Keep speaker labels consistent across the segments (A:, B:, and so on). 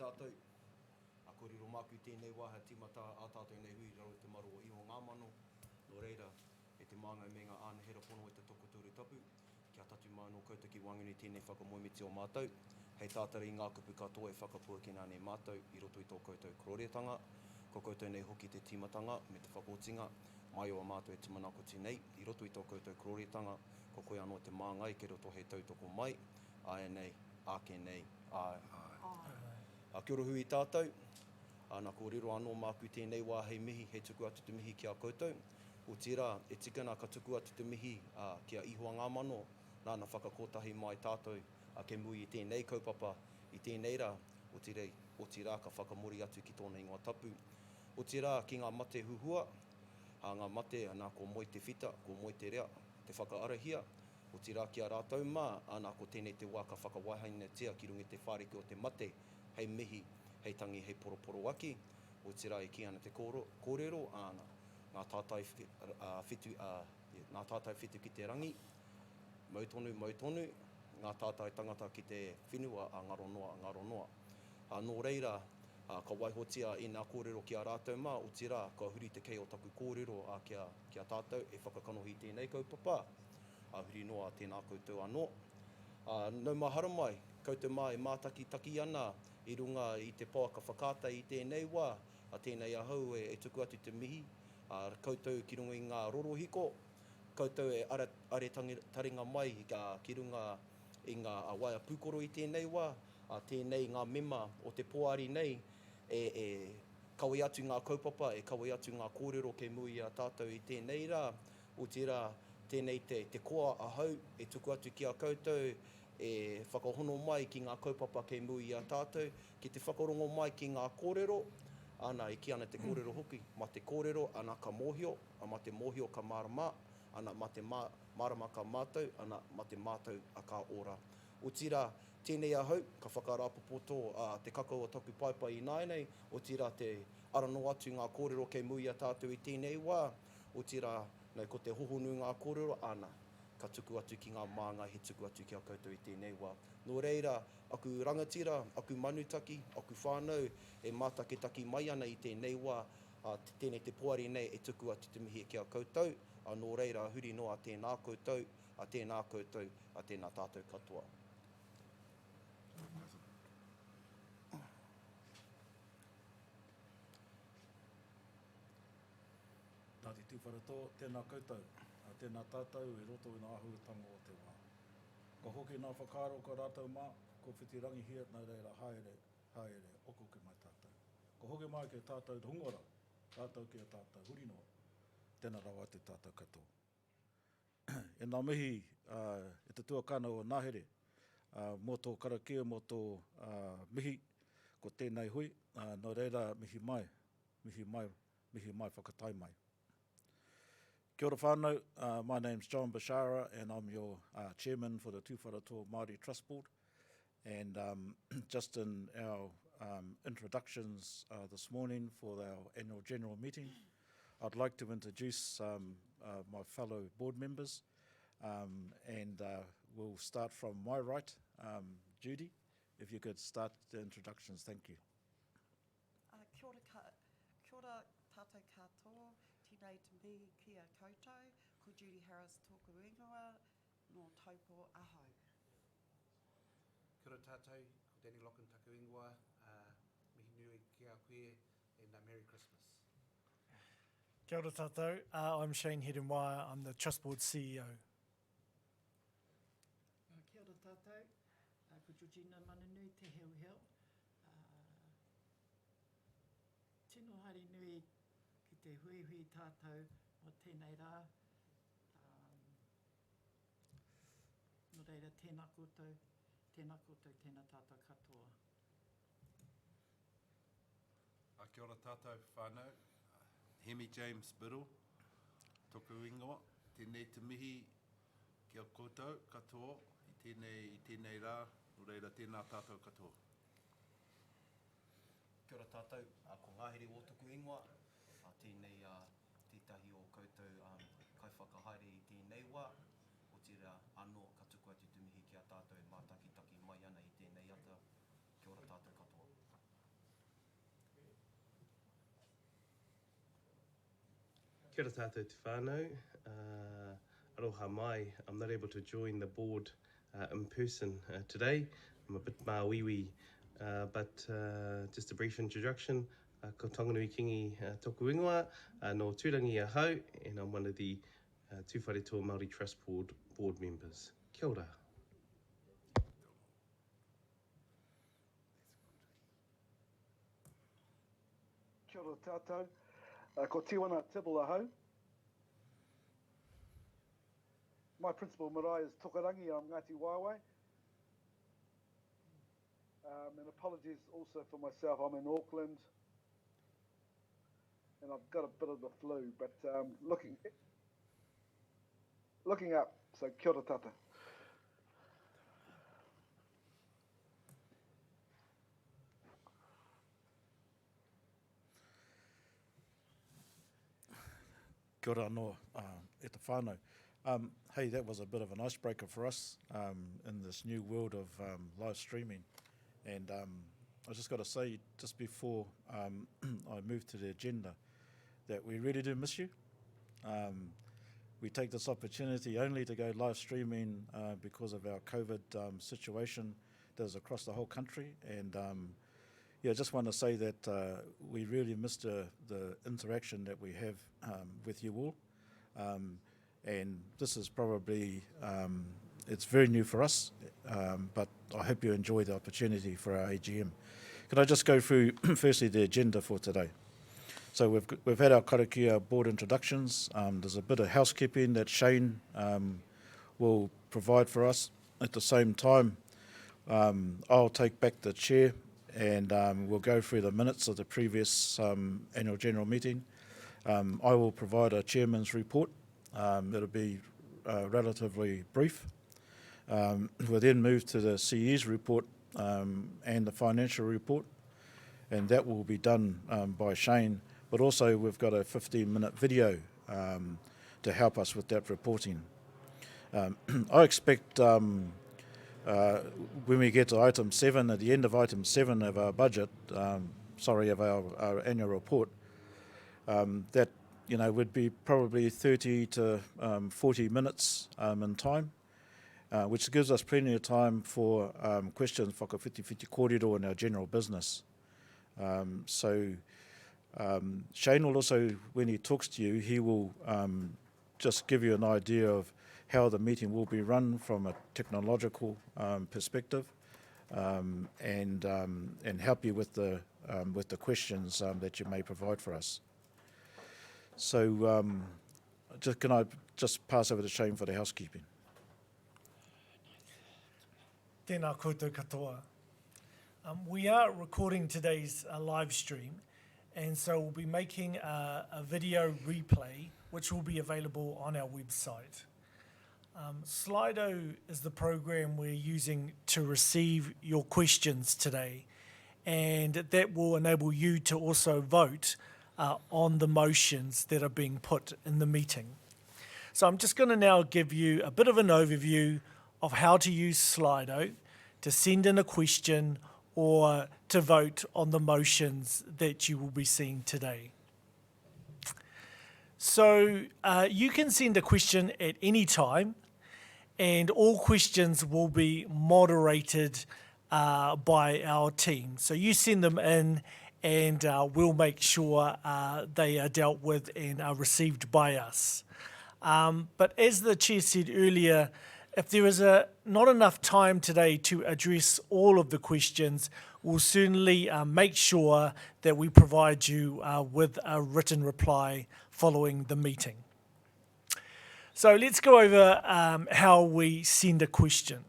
A: tātou. A korero māku i tēnei wā, hea tīmata a tātou nei hui rau te maro o iho ngā mano. Nō reira, e te māngai me ngā ānehera pono e te toko tūre tapu. Kia tatu mai no koutou ki wanguni tēnei whakamoemiti o mātou. Hei tātara i ngā kupu katoa e whakapua ki nā nei mātou i roto i tō koutou kororetanga. Ko koutou nei hoki te tīmatanga me te whakotinga. Mai o a mātou e timanakoti nei. I roto i tō koutou kororetanga. Ko koe anō te māngai ke roto he tautoko mai. Ae nei, ake nei, ae. Kia ora hui tātou. Nā kōrero anō māku tēnei wā hei mihi, hei tuku atu te mihi kia koutou. O tira, e tikana ka tuku atu te mihi kia ihoa ngā mano, nāna whakakotahi mai tātou ke mui i tēnei kaupapa, i tēnei rā, o tira ka whakamori atu ki tōna ingoa tapu. O tira, ki ngā mate huhua, ngā mate, nā ko moi te whita, ko moi te rea, te whakaarahia, o tira ki a rātou mā, nā ko tēnei te wā ka whakawaihainatia ki runga te whāreke o te mate, hei mihi, hei tangi, hei poroporo aki, o tira e ki ana te kōrero, ngā tātai whitu ki te rangi, mautonu, ngā tātai tangata ki te whenua, ngaro noa. Nō reira, ka waihotia i ngā kōrero ki a rātou mā, o tira, ka huri te kei o taku kōrero kia tātou, e whakakanohi tēnei kaupapa, huri noa tēnā koutou anō. Nau mahara mai, koutou mā e mātaki ana, i runga i te pāka whakātai i tēnei wā, tēnei ahau e tuku atu te mihi, koutou ki runga i ngā rorohiko, koutou e are taringa mai ki runga i ngā waia pūkoro i tēnei wā, tēnei ngā mema o te poari nei, e kawe atu ngā kaupapa, e kawe atu ngā kōrero kei mui a tātou i tēnei rā, o tira tēnei te koa ahau, e tuku atu ki a koutou, e whakahono mai ki ngā kaupapa kei mui a tātou, ki te whakarongo mai ki ngā kōrero, ana e ki ana te kōrero hoki, ma te kōrero, ana ka mōhio, ma te mōhio ka marama, ana ma te marama ka mātou, ana ma te mātou a ka ora. O tira, tēnei ahau, ka whakarapopoto te kakao taku paipai i nāinei, o tira te arano atu ngā kōrero kei mui a tātou i tēnei wā, o tira, nei ko te hohonu ngā kōrero, ana, ka tuku atu ki ngā māngai, he tuku atu ki a koutou i tēnei wā. Nō reira, aku rangatira, aku manutaki, aku whānau, e mātaketaki mai ana i tēnei wā, tēnei te poari nei e tuku atu te mihi ki a koutou, nō reira, huri noa tēnā koutou, tēnā tātou katoa.
B: Nā te Tūwharetoa, tēnā koutou, tēnā tātou e roto i ngā ahuatanga o te wā. Ko hoki ngā whakaaro ko rātou mā, ko whiti rangi hia, nā reira haere, oko ke mai tātou. Ko hoki mai ke tātou hungora, tātou ki a tātou huri noa, tēnā rawa te tātou katoa. E ngā mihi, e te tuakana o Nāhere, mō tō Karakia, mō tō mihi, ko tēnei hui, nā reira mihi mai whakatai mai. Kia ora whānau, my name's John Bashara and I'm your chairman for the Tūwharetoa Māori Trust Board. And just in our introductions this morning for our annual general meeting, I'd like to introduce my fellow board members. And we'll start from my right. Judy, if you could start the introductions, thank you.
C: Kia ora tātou katoa, tēnei te mihi ki a koutou, ko Judy Harris tōku ingoa, no taupo ahau.
D: Kia ora tātou, ko Danny Locken taku ingoa, mihi nui ki a koe, and Merry Christmas.
E: Kia ora tātou, I'm Shane Heremaia, I'm the Trust Board CEO.
F: Kia ora tātou, ko Georgina Mananui te heo. Tino hari nui ki te hui tātou o tēnei rā. Nō reira, tēnā koutou, tēnā tātou katoa.
G: Kia ora tātou whānau, Hemi James Biddle, tōku ingoa, tēnei te mihi ki a koutou katoa, i tēnei rā, nō reira tēnā tātou katoa.
A: Kia ora tātou, ko ngāhere o tōku ingoa, tēnei tētahi o koutou kai whakahaere i tēnei wā, o tira anō ka tuku atu te mihi ki a tātou e mātaki mai ana i tēnei ata. Kia ora tātou katoa.
H: Kia ora tātou te whānau. Aroha mai, I'm not able to join the board in person today. I'm a bit māwiwi, but just a brief introduction. Ko Tonganui Kingi tōku ingoa, no Tūrangi Ahau, and I'm one of the Tūwharetoa MAORI Trust board members. Kia ora.
I: Kia ora tātou. Ko Tiwana Tibble Ahau. My principal marae is Tokarangi, I'm Ngāti Waewae. And apologies also for myself, I'm in Auckland. And I've got a bit of the flu, but looking up, so kia ora tata.
B: Kia ora anō, e te whānau. Hey, that was a bit of an icebreaker for us in this new world of live streaming. And I just got to say, just before I move to the agenda, that we really do miss you. We take this opportunity only to go live streaming because of our COVID situation that is across the whole country. And yeah, just want to say that we really miss the interaction that we have with you all. And this is probably, it's very new for us, but I hope you enjoy the opportunity for our AGM. Could I just go through firstly the agenda for today? So we've had our Karakia board introductions. There's a bit of housekeeping that Shane will provide for us. At the same time, I'll take back the chair and we'll go through the minutes of the previous annual general meeting. I will provide a chairman's report. It'll be relatively brief. We'll then move to the CE's report and the financial report, and that will be done by Shane. But also we've got a 15-minute video to help us with that reporting. I expect when we get to item 7, at the end of item 7 of our budget, of our annual report, that would be probably 30 to 40 minutes in time, which gives us plenty of time for questions, Whakawhiti Korero in our general business. Shane will also, when he talks to you, he will just give you an idea of how the meeting will be run from a technological perspective, and help you with the questions that you may provide for us. So can I just pass over to Shane for the housekeeping?
E: Tēnā koutou katoa. We are recording today's live stream, and so we'll be making a video replay which will be available on our website. Slido is the program we're using to receive your questions today, and that will enable you to also vote on the motions that are being put in the meeting. So I'm just going to now give you a bit of an overview of how to use Slido to send in a question or to vote on the motions that you will be seeing today. So you can send a question at any time, and all questions will be moderated by our team. So you send them in, and we'll make sure they are dealt with and are received by us. But as the chair said earlier, if there is not enough time today to address all of the questions, we'll certainly make sure that we provide you with a written reply following the meeting. So let's go over how we send a question.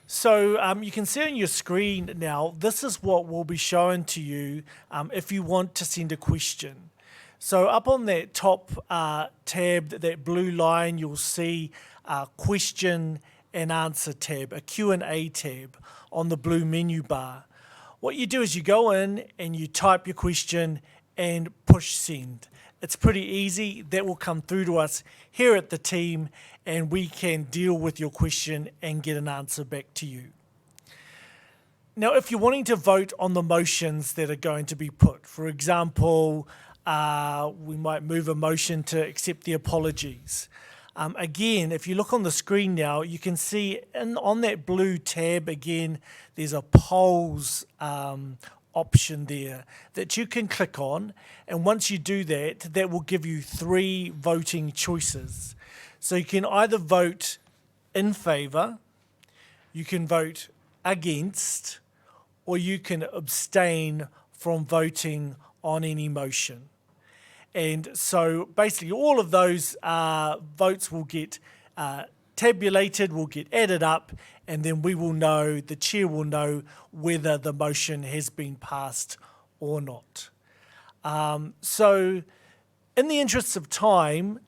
E: So you can see on your screen now, this is what will be shown to you if you want to send a question. So up on that top tab, that blue line, you'll see a question and answer tab, a Q&A tab on the blue menu bar. What you do is you go in and you type your question and push send. It's pretty easy. That will come through to us here at the team, and we can deal with your question and get an answer back to you. Now, if you're wanting to vote on the motions that are going to be put, for example, we might move a motion to accept the apologies. Again, if you look on the screen now, you can see on that blue tab again, there's a polls option there that you can click on. And once you do that, that will give you 3 voting choices. So you can either vote in favour, you can vote against, or you can abstain from voting on any motion. And so basically all of those votes will get tabulated, will get added up, and then we will know, the chair will know whether the motion has been passed or not. So in the interests of time,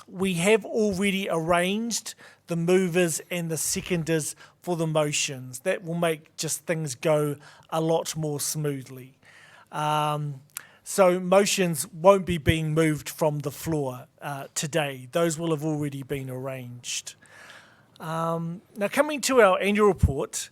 E: we have already arranged the movers and the seconders for the motions. That will make just things go a lot more smoothly. So motions won't be being moved from the floor today. Those will have already been arranged. Now coming to our annual report,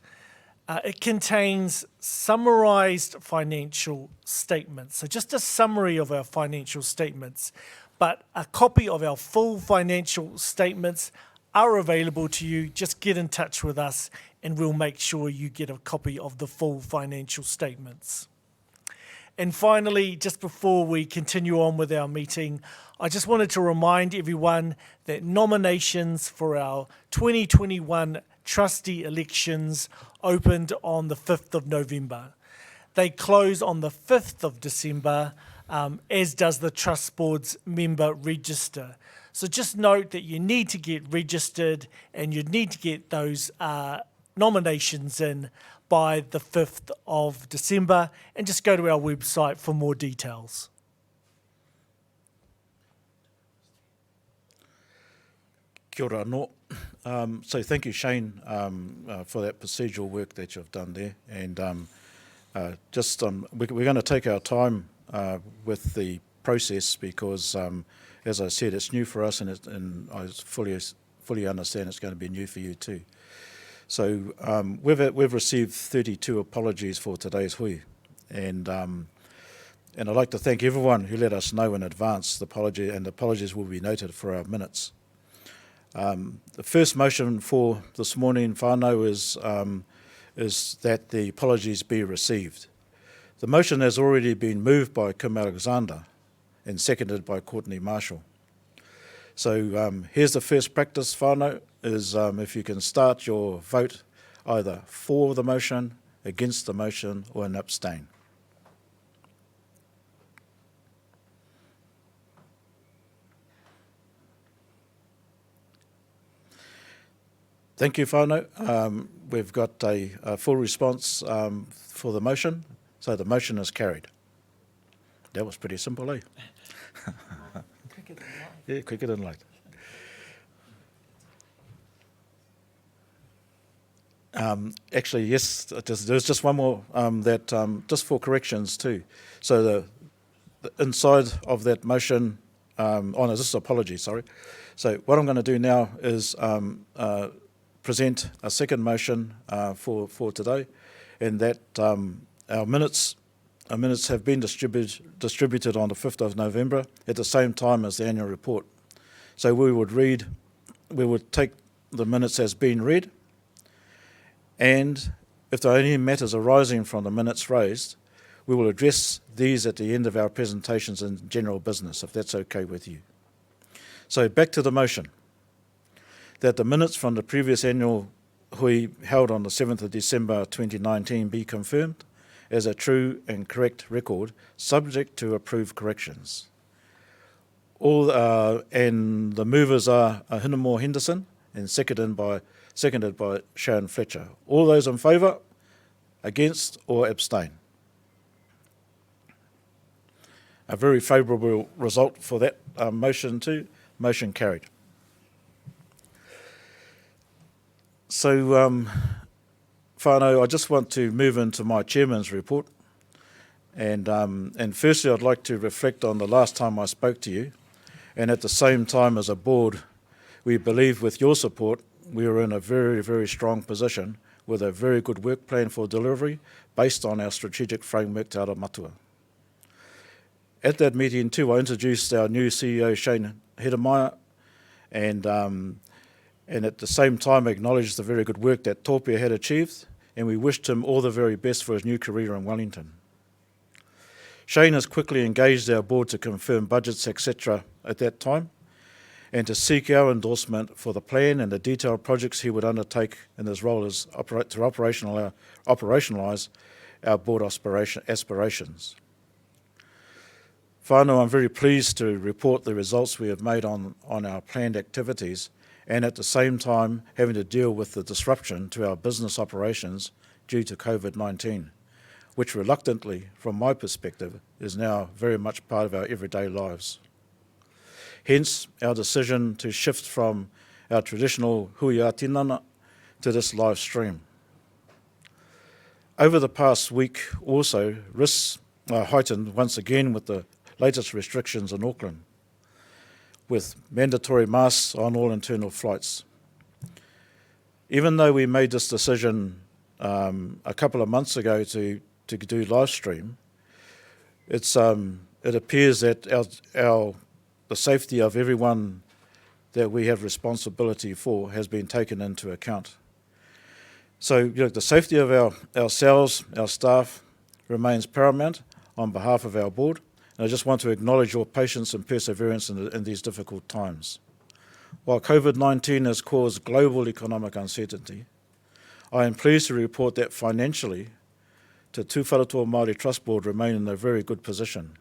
E: it contains summarised financial statements. So just a summary of our financial statements, but a copy of our full financial statements are available to you. Just get in touch with us and we'll make sure you get a copy of the full financial statements. And finally, just before we continue on with our meeting, I just wanted to remind everyone that nominations for our 2021 trustee elections opened on the 5th of November. They close on the 5th of December, as does the Trust Board's member register. So just note that you need to get registered and you need to get those nominations in by the 5th of December, and just go to our website for more details.
B: Kia ora anō. So thank you, Shane, for that procedural work that you've done there. And we're going to take our time with the process because, as I said, it's new for us, and I fully understand it's going to be new for you too. So we've received 32 apologies for today's hui, and I'd like to thank everyone who let us know in advance the apology, and the apologies will be noted for our minutes. The first motion for this morning, whānau, is that the apologies be received. The motion has already been moved by Kim Alexander and seconded by Courtney Marshall. So here's the first practice, whānau, is if you can start your vote either for the motion, against the motion, or an abstain. Thank you, whānau. We've got a full response for the motion, so the motion is carried. That was pretty simple, eh?
F: Quicker than light.
B: Yeah, quicker than light. Actually, yes, there's just one more just for corrections too. So the inside of that motion, no, this is apology, sorry. So what I'm going to do now is present a second motion for today, and that our minutes have been distributed on the 5th of November at the same time as the annual report. So we would take the minutes as being read, and if there are any matters arising from the minutes raised, we will address these at the end of our presentations in general business, if that's okay with you. So back to the motion, that the minutes from the previous annual hui held on the 7th of December 2019 be confirmed as a true and correct record, subject to approved corrections. And the movers are Hinamore Henderson and seconded by Sharon Fletcher. All those in favour, against, or abstain? A very favourable result for that motion too. Motion carried. So, whānau, I just want to move into my chairman's report. And firstly, I'd like to reflect on the last time I spoke to you. And at the same time, as a board, we believe with your support, we are in a very, very strong position with a very good work plan for delivery based on our strategic framework Te Ara Matua. At that meeting too, I introduced our new CEO, Shane Heremaia, and at the same time acknowledged the very good work that Topia had achieved, and we wished him all the very best for his new career in Wellington. Shane has quickly engaged our board to confirm budgets, etc. at that time, and to seek our endorsement for the plan and the detailed projects he would undertake in his role as to operationalise our board aspirations. Whānau, I'm very pleased to report the results we have made on our planned activities, and at the same time having to deal with the disruption to our business operations due to COVID-19, which reluctantly, from my perspective, is now very much part of our everyday lives. Hence, our decision to shift from our traditional hui tinana to this live stream. Over the past week also, risks are heightened once again with the latest restrictions in Auckland, with mandatory masks on all internal flights. Even though we made this decision a couple of months ago to do live stream, it appears that the safety of everyone that we have responsibility for has been taken into account. So the safety of ourselves, our staff, remains paramount on behalf of our board, and I just want to acknowledge your patience and perseverance in these difficult times. While COVID-19 has caused global economic uncertainty, I am pleased to report that financially, the Tūwharetoa Māori Trust Board remain in a very good position.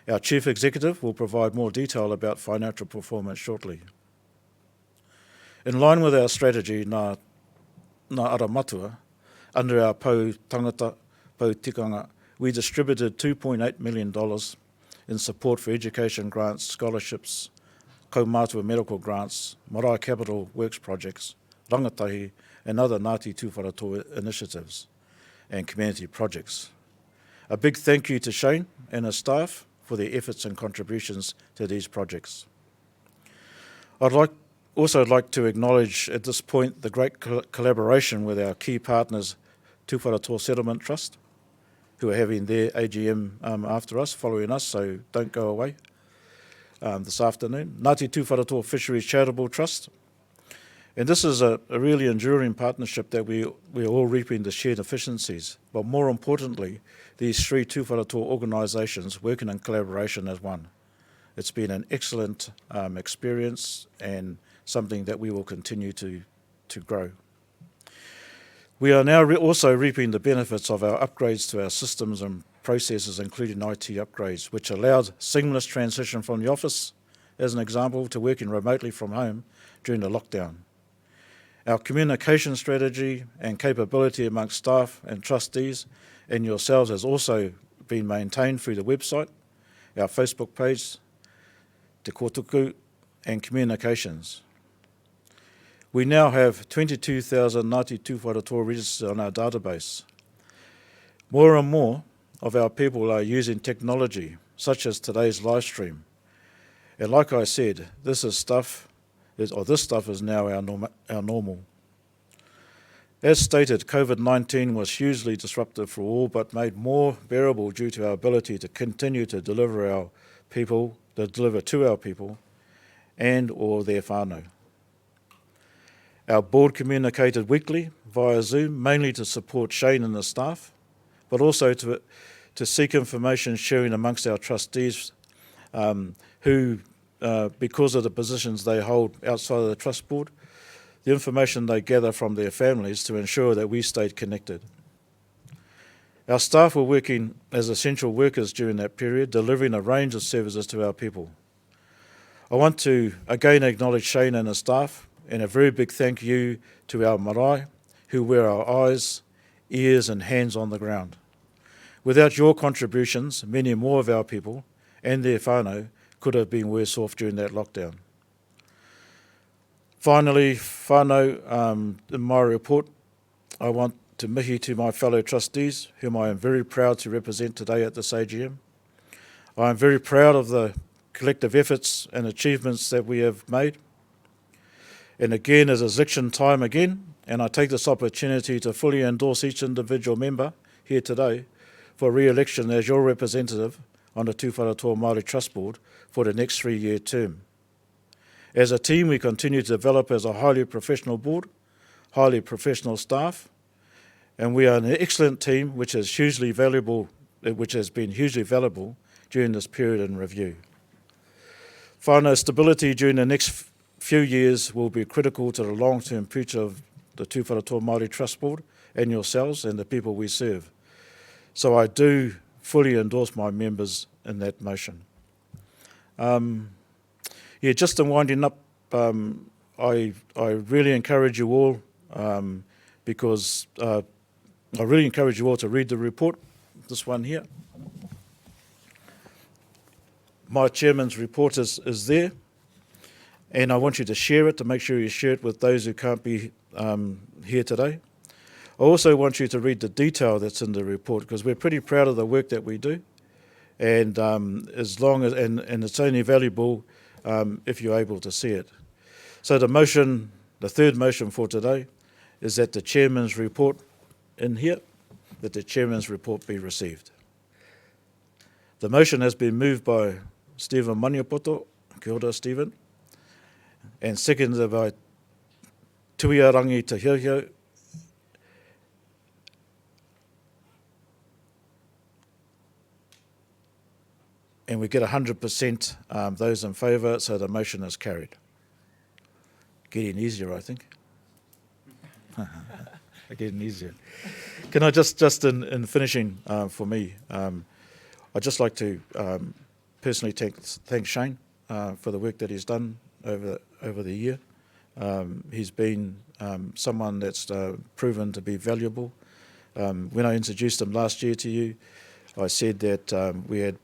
B: Our Chief Executive will provide more detail about financial performance shortly. In line with our strategy, Ngā Aramatua, under our Pou Tangata, Pou Tikanga, we distributed $2.8 million in support for education grants, scholarships, kaumātua medical grants, marae capital works projects, rangatahi, and other Ngāti Tūwharetoa initiatives and community projects. A big thank you to Shane and his staff for their efforts and contributions to these projects. I'd also like to acknowledge at this point the great collaboration with our key partners, Tūwharetoa Settlement Trust, who are having their AGM after us, following us, so don't go away this afternoon. Ngāti Tūwharetoa Fisheries Charitable Trust. And this is a really enduring partnership that we're all reaping the shared efficiencies. But more importantly, these three Tūwharetoa organisations working in collaboration as one. It's been an excellent experience and something that we will continue to grow. We are now also reaping the benefits of our upgrades to our systems and processes, including IT upgrades, which allowed seamless transition from the office, as an example, to working remotely from home during the lockdown. Our communication strategy and capability amongst staff and trustees and yourselves has also been maintained through the website, our Facebook page, te kotuku, and communications. We now have 22,000 Ngāti Tūwharetoa registered on our database. More and more of our people are using technology, such as today's live stream. And like I said, this stuff is now our normal. As stated, COVID-19 was hugely disruptive for all, but made more bearable due to our ability to continue to deliver to our people and or their whānau. Our board communicated weekly via Zoom, mainly to support Shane and the staff, but also to seek information sharing amongst our trustees who, because of the positions they hold outside of the trust board, the information they gather from their families to ensure that we stayed connected. Our staff were working as essential workers during that period, delivering a range of services to our people. I want to again acknowledge Shane and his staff, and a very big thank you to our marae, who were our eyes, ears and hands on the ground. Without your contributions, many more of our people and their whānau could have been worse off during that lockdown. Finally, whānau, in my report, I want to mihi to my fellow trustees, whom I am very proud to represent today at this AGM. I am very proud of the collective efforts and achievements that we have made. And again, it is election time again, and I take this opportunity to fully endorse each individual member here today for re-election as your representative on the Tūwharetoa Māori Trust Board for the next 3-year term. As a team, we continue to develop as a highly professional board, highly professional staff, and we are an excellent team which has been hugely valuable during this period in review. Whānau stability during the next few years will be critical to the long-term future of the Tūwharetoa Māori Trust Board and yourselves and the people we serve. So I do fully endorse my members in that motion. Just in winding up, I really encourage you all, because I really encourage you all to read the report, this one here. My chairman's report is there, and I want you to share it, to make sure you share it with those who can't be here today. I also want you to read the detail that's in the report, because we're pretty proud of the work that we do, and as long as and it's only valuable if you're able to see it. So the third motion for today is that the chairman's report in here, that the chairman's report be received. The motion has been moved by Stephen Maniapoto, kia ora Stephen, and seconded by Tūwia Rameka. And we get 100% those in favour, so the motion is carried. Getting easier, I think. Getting easier. Can I just in finishing for me, I'd just like to personally thank Shane for the work that he's done over the year. He's been someone that's proven to be valuable. When I introduced him last year to you, I said that we had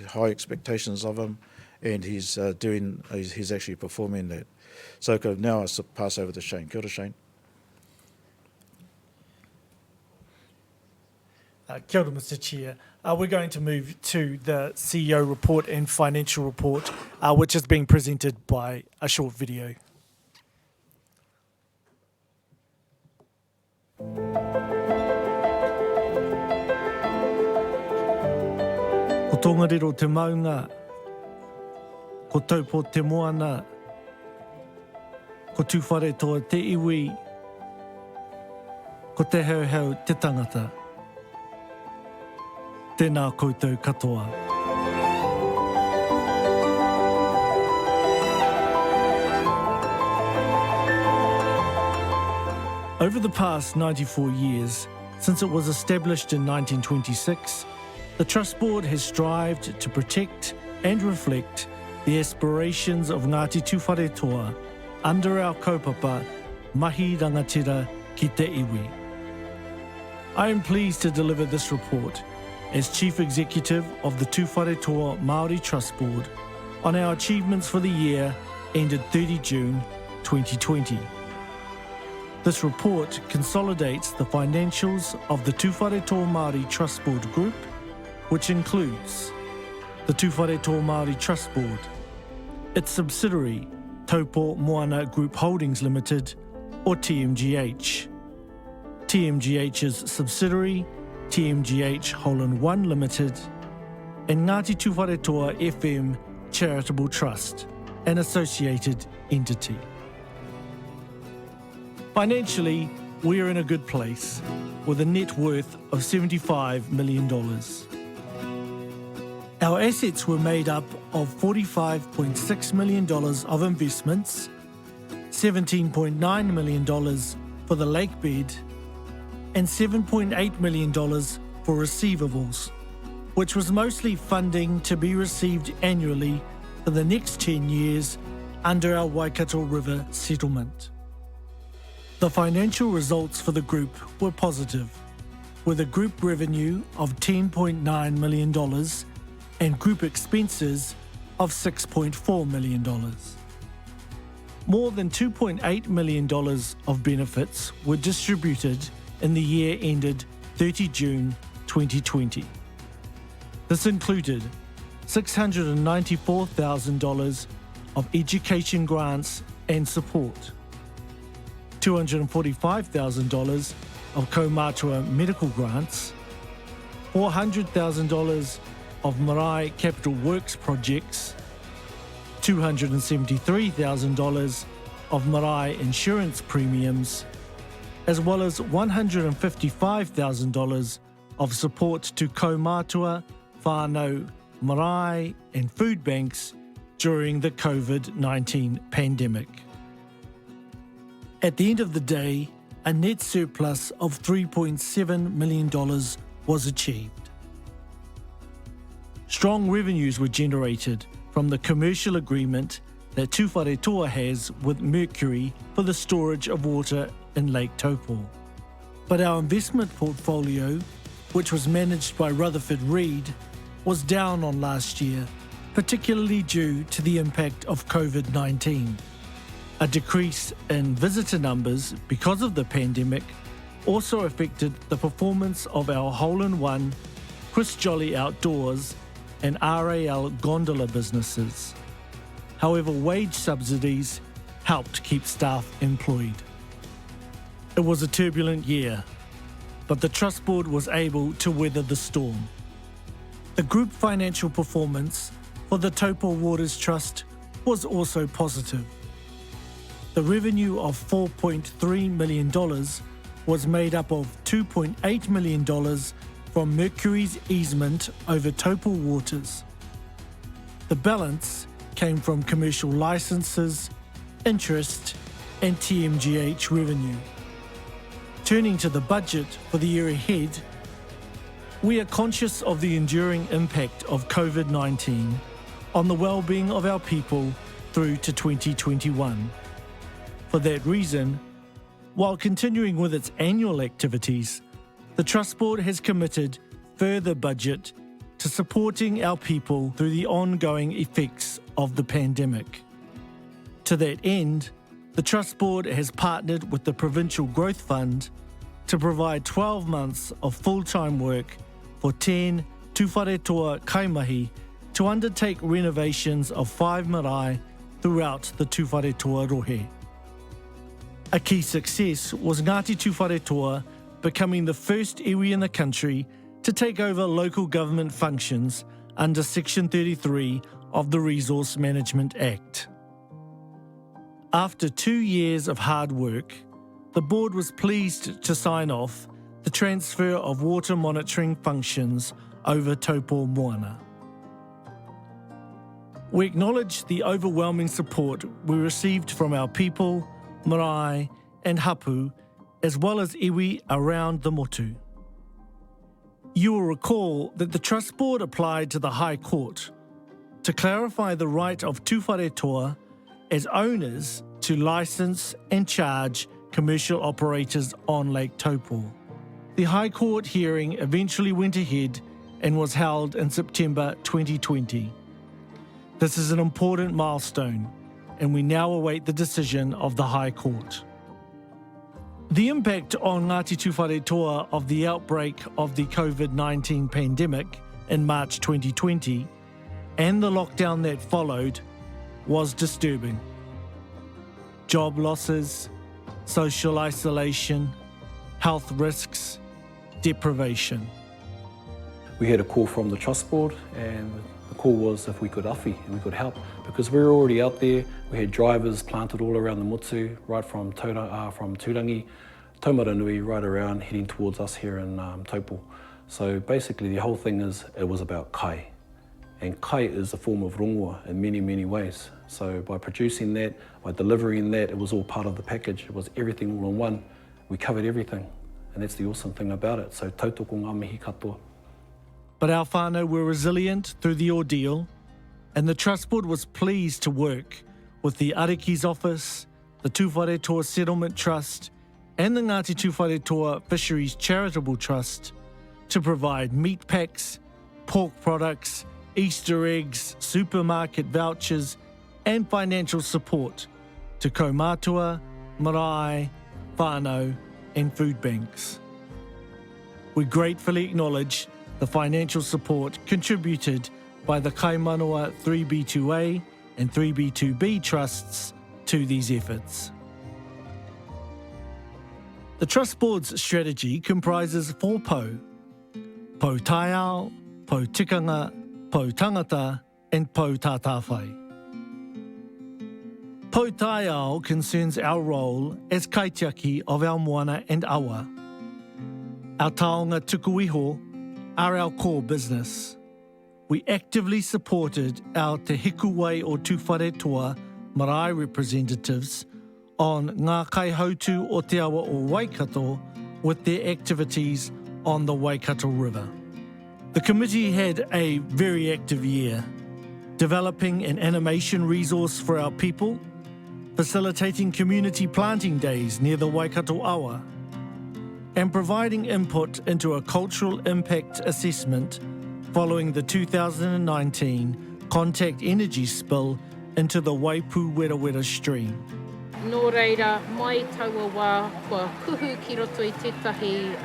B: high expectations of him, and he's actually performing that. So now I pass over to Shane. Kia ora, Shane.
E: Kia ora, Mr. Chair. We're going to move to the CEO report and financial report, which is being presented by a short video.
J: Ko tongariro te maunga, ko taupo te moana, ko Tūwharetoa te iwi, ko te hauhau te tangata. Tēnā koutou katoa. Over the past 94 years, since it was established in 1926, the Trust Board has strived to protect and reflect the aspirations of Ngāti Tūwharetoa under our kaupapa, Mahi Rangatira ki te iwi. I am pleased to deliver this report as Chief Executive of the Tūwharetoa Māori Trust Board on our achievements for the year ended 30 June 2020. This report consolidates the financials of the Tūwharetoa Māori Trust Board Group, which includes the Tūwharetoa Māori Trust Board, its subsidiary Taupo Moana Group Holdings Limited, or TMGH, TMGH's subsidiary TMGH Holland 1 Limited, and Ngāti Tūwharetoa FM Charitable Trust, an associated entity. Financially, we are in a good place, with a net worth of $75 million. Our assets were made up of $45.6 million of investments, $17.9 million for the lake bed, and $7.8 million for receivables, which was mostly funding to be received annually for the next 10 years under our Waikato River settlement. The financial results for the group were positive, with a group revenue of $10.9 million and group expenses of $6.4 million. More than $2.8 million of benefits were distributed in the year ended 30 June 2020. This included $694,000 of education grants and support, $245,000 of Kaumātua medical grants, $400,000 of marae capital works projects, $273,000 of marae insurance premiums, as well as $155,000 of support to kaumātua, whānau, marae and food banks during the COVID-19 pandemic. At the end of the day, a net surplus of $3.7 million was achieved. Strong revenues were generated from the commercial agreement that Tūwharetoa has with Mercury for the storage of water in Lake Taupo. But our investment portfolio, which was managed by Rutherford Reed, was down on last year, particularly due to the impact of COVID-19. A decrease in visitor numbers because of the pandemic also affected the performance of our hole-in-one, Chris Jolly Outdoors and RAL gondola businesses. However, wage subsidies helped keep staff employed. It was a turbulent year, but the Trust Board was able to weather the storm. The group financial performance for the Taupo Waters Trust was also positive. The revenue of $4.3 million was made up of $2.8 million from Mercury's easement over Taupo Waters. The balance came from commercial licenses, interest and TMGH revenue. Turning to the budget for the year ahead, we are conscious of the enduring impact of COVID-19 on the well-being of our people through to 2021. For that reason, while continuing with its annual activities, the Trust Board has committed further budget to supporting our people through the ongoing effects of the pandemic. To that end, the Trust Board has partnered with the Provincial Growth Fund to provide 12 months of full-time work for 10 Tūwharetoa kaimahi to undertake renovations of 5 marae throughout the Tūwharetoa rohe. A key success was Ngāti Tūwharetoa becoming the first iwi in the country to take over local government functions under Section 33 of the Resource Management Act. After 2 years of hard work, the board was pleased to sign off the transfer of water monitoring functions over Taupo Moana. We acknowledge the overwhelming support we received from our people, marae and hapu, as well as iwi around the motu. You will recall that the Trust Board applied to the High Court to clarify the right of Tūwharetoa as owners to licence and charge commercial operators on Lake Taupo. The High Court hearing eventually went ahead and was held in September 2020. This is an important milestone, and we now await the decision of the High Court. The impact on Ngāti Tūwharetoa of the outbreak of the COVID-19 pandemic in March 2020 and the lockdown that followed was disturbing. Job losses, social isolation, health risks, deprivation.
K: We had a call from the Trust Board, and the call was if we could awhi and we could help, because we were already out there. We had drivers planted all around the motu, right from Tūrangi, Taumaranui, right around heading towards us here in Taupo. So basically the whole thing is, it was about kai. And kai is a form of rongoa in many, many ways. So by producing that, by delivering that, it was all part of the package. It was everything all in one. We covered everything. And that's the awesome thing about it. So tautoko ngā mihi katoa.
J: But our whānau were resilient through the ordeal, and the Trust Board was pleased to work with the Areki's Office, the Tūwharetoa Settlement Trust, and the Ngāti Tūwharetoa Fisheries Charitable Trust to provide meat packs, pork products, Easter eggs, supermarket vouchers, and financial support to kaumātua, marae, whānau, and food banks. We gratefully acknowledge the financial support contributed by the Kaimanawa 3B2A and 3B2B trusts to these efforts. The Trust Board's strategy comprises 4 pou: pou taiao, pou tikanga, pou tangata, and pou tātāwhai. Pou taiao concerns our role as kaitiaki of our moana and awa. Our taonga tuku iho are our core business. We actively supported our Te Hiku Wai o Tūwharetoa marae representatives on ngā kaihautu o te awa o Waikato with their activities on the Waikato River. The committee had a very active year, developing an animation resource for our people, facilitating community planting days near the Waikato Awa, and providing input into a cultural impact assessment following the 2019 contact energy spill into the Waipu Wera Wera stream.
L: Nō reira, mai taua wā, kua kuhu ki roto i tētahi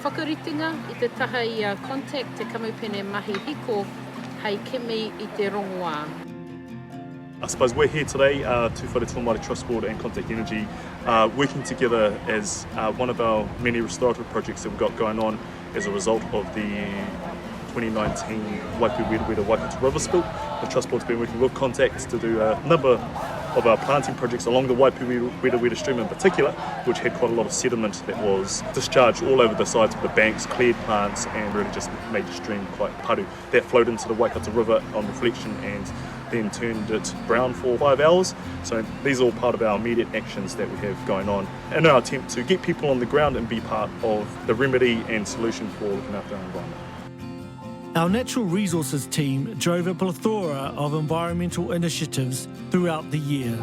L: whakaritinga i te taha i contact te kamupene mahi hiko hei kimi i te rongoā.
M: I suppose we're here today, Tūwharetoa Māori Trust Board and Contact Energy, working together as one of our many restorative projects that we've got going on as a result of the 2019 Waipu Wera Wera Waikato River spill. The Trust Board's been working with Contact to do a number of our planting projects along the Waipu Wera Wera stream in particular, which had quite a lot of sediment that was discharged all over the sides of the banks, cleared plants, and really just made the stream quite paru. That flowed into the Waikato River on reflection and then turned it brown for 5 hours. So these are all part of our immediate actions that we have going on in our attempt to get people on the ground and be part of the remedy and solution for looking after our environment.
J: Our natural resources team drove a plethora of environmental initiatives throughout the year.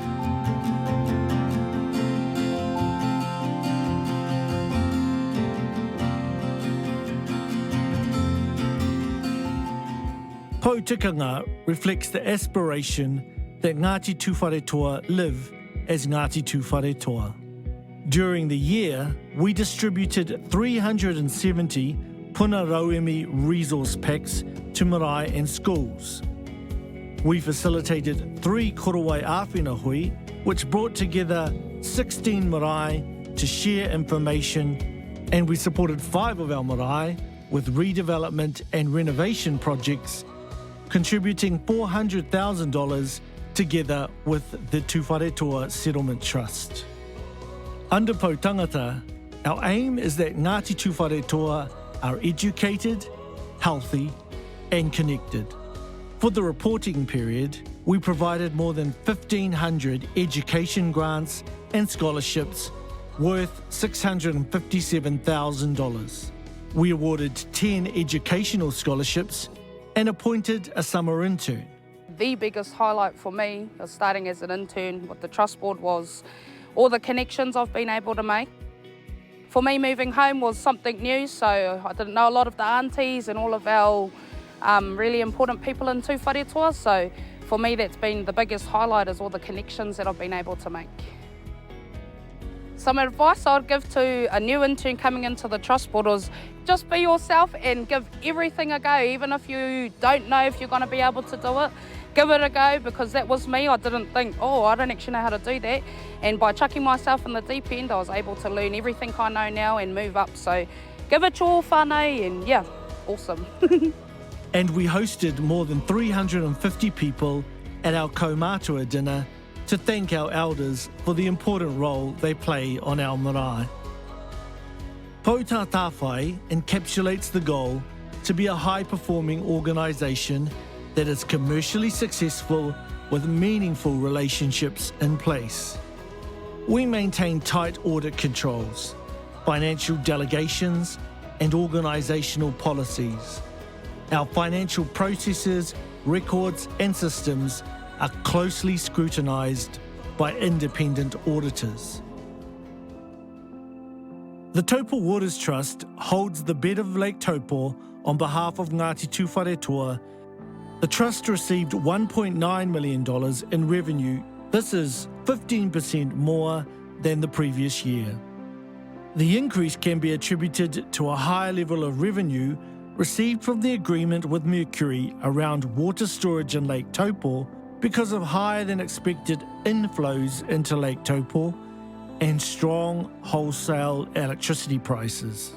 J: Poutikanga reflects the aspiration that Ngāti Tūwharetoa live as Ngāti Tūwharetoa. During the year, we distributed 370 Puna Rauemi resource packs to marae and schools. We facilitated 3 korowai āwhina hui, which brought together 16 marae to share information, and we supported 5 of our marae with redevelopment and renovation projects, contributing $400,000 together with the Tūwharetoa Settlement Trust. Under Pou Tangata, our aim is that Ngāti Tūwharetoa are educated, healthy, and connected. For the reporting period, we provided more than 1,500 education grants and scholarships worth $657,000. We awarded 10 educational scholarships and appointed a summer intern.
N: The biggest highlight for me of starting as an intern with the Trust Board was all the connections I've been able to make. For me, moving home was something new, so I didn't know a lot of the aunties and all of our really important people in Tūwharetoa, so for me that's been the biggest highlight, is all the connections that I've been able to make. Some advice I would give to a new intern coming into the Trust Board was just be yourself and give everything a go, even if you don't know if you're going to be able to do it. Give it a go, because that was me. I didn't think, oh, I don't actually know how to do that. And by chucking myself in the deep end, I was able to learn everything I know now and move up. So give it your whānau, and yeah, awesome.
J: And we hosted more than 350 people at our kaumātua dinner to thank our elders for the important role they play on our marae. Pou Tātāwhai encapsulates the goal to be a high-performing organisation that is commercially successful with meaningful relationships in place. We maintain tight audit controls, financial delegations, and organisational policies. Our financial processes, records, and systems are closely scrutinised by independent auditors. The Taupo Waters Trust holds the bed of Lake Taupo on behalf of Ngāti Tūwharetoa. The Trust received $1.9 million in revenue. This is 15% more than the previous year. The increase can be attributed to a higher level of revenue received from the agreement with Mercury around water storage in Lake Taupo because of higher than expected inflows into Lake Taupo and strong wholesale electricity prices.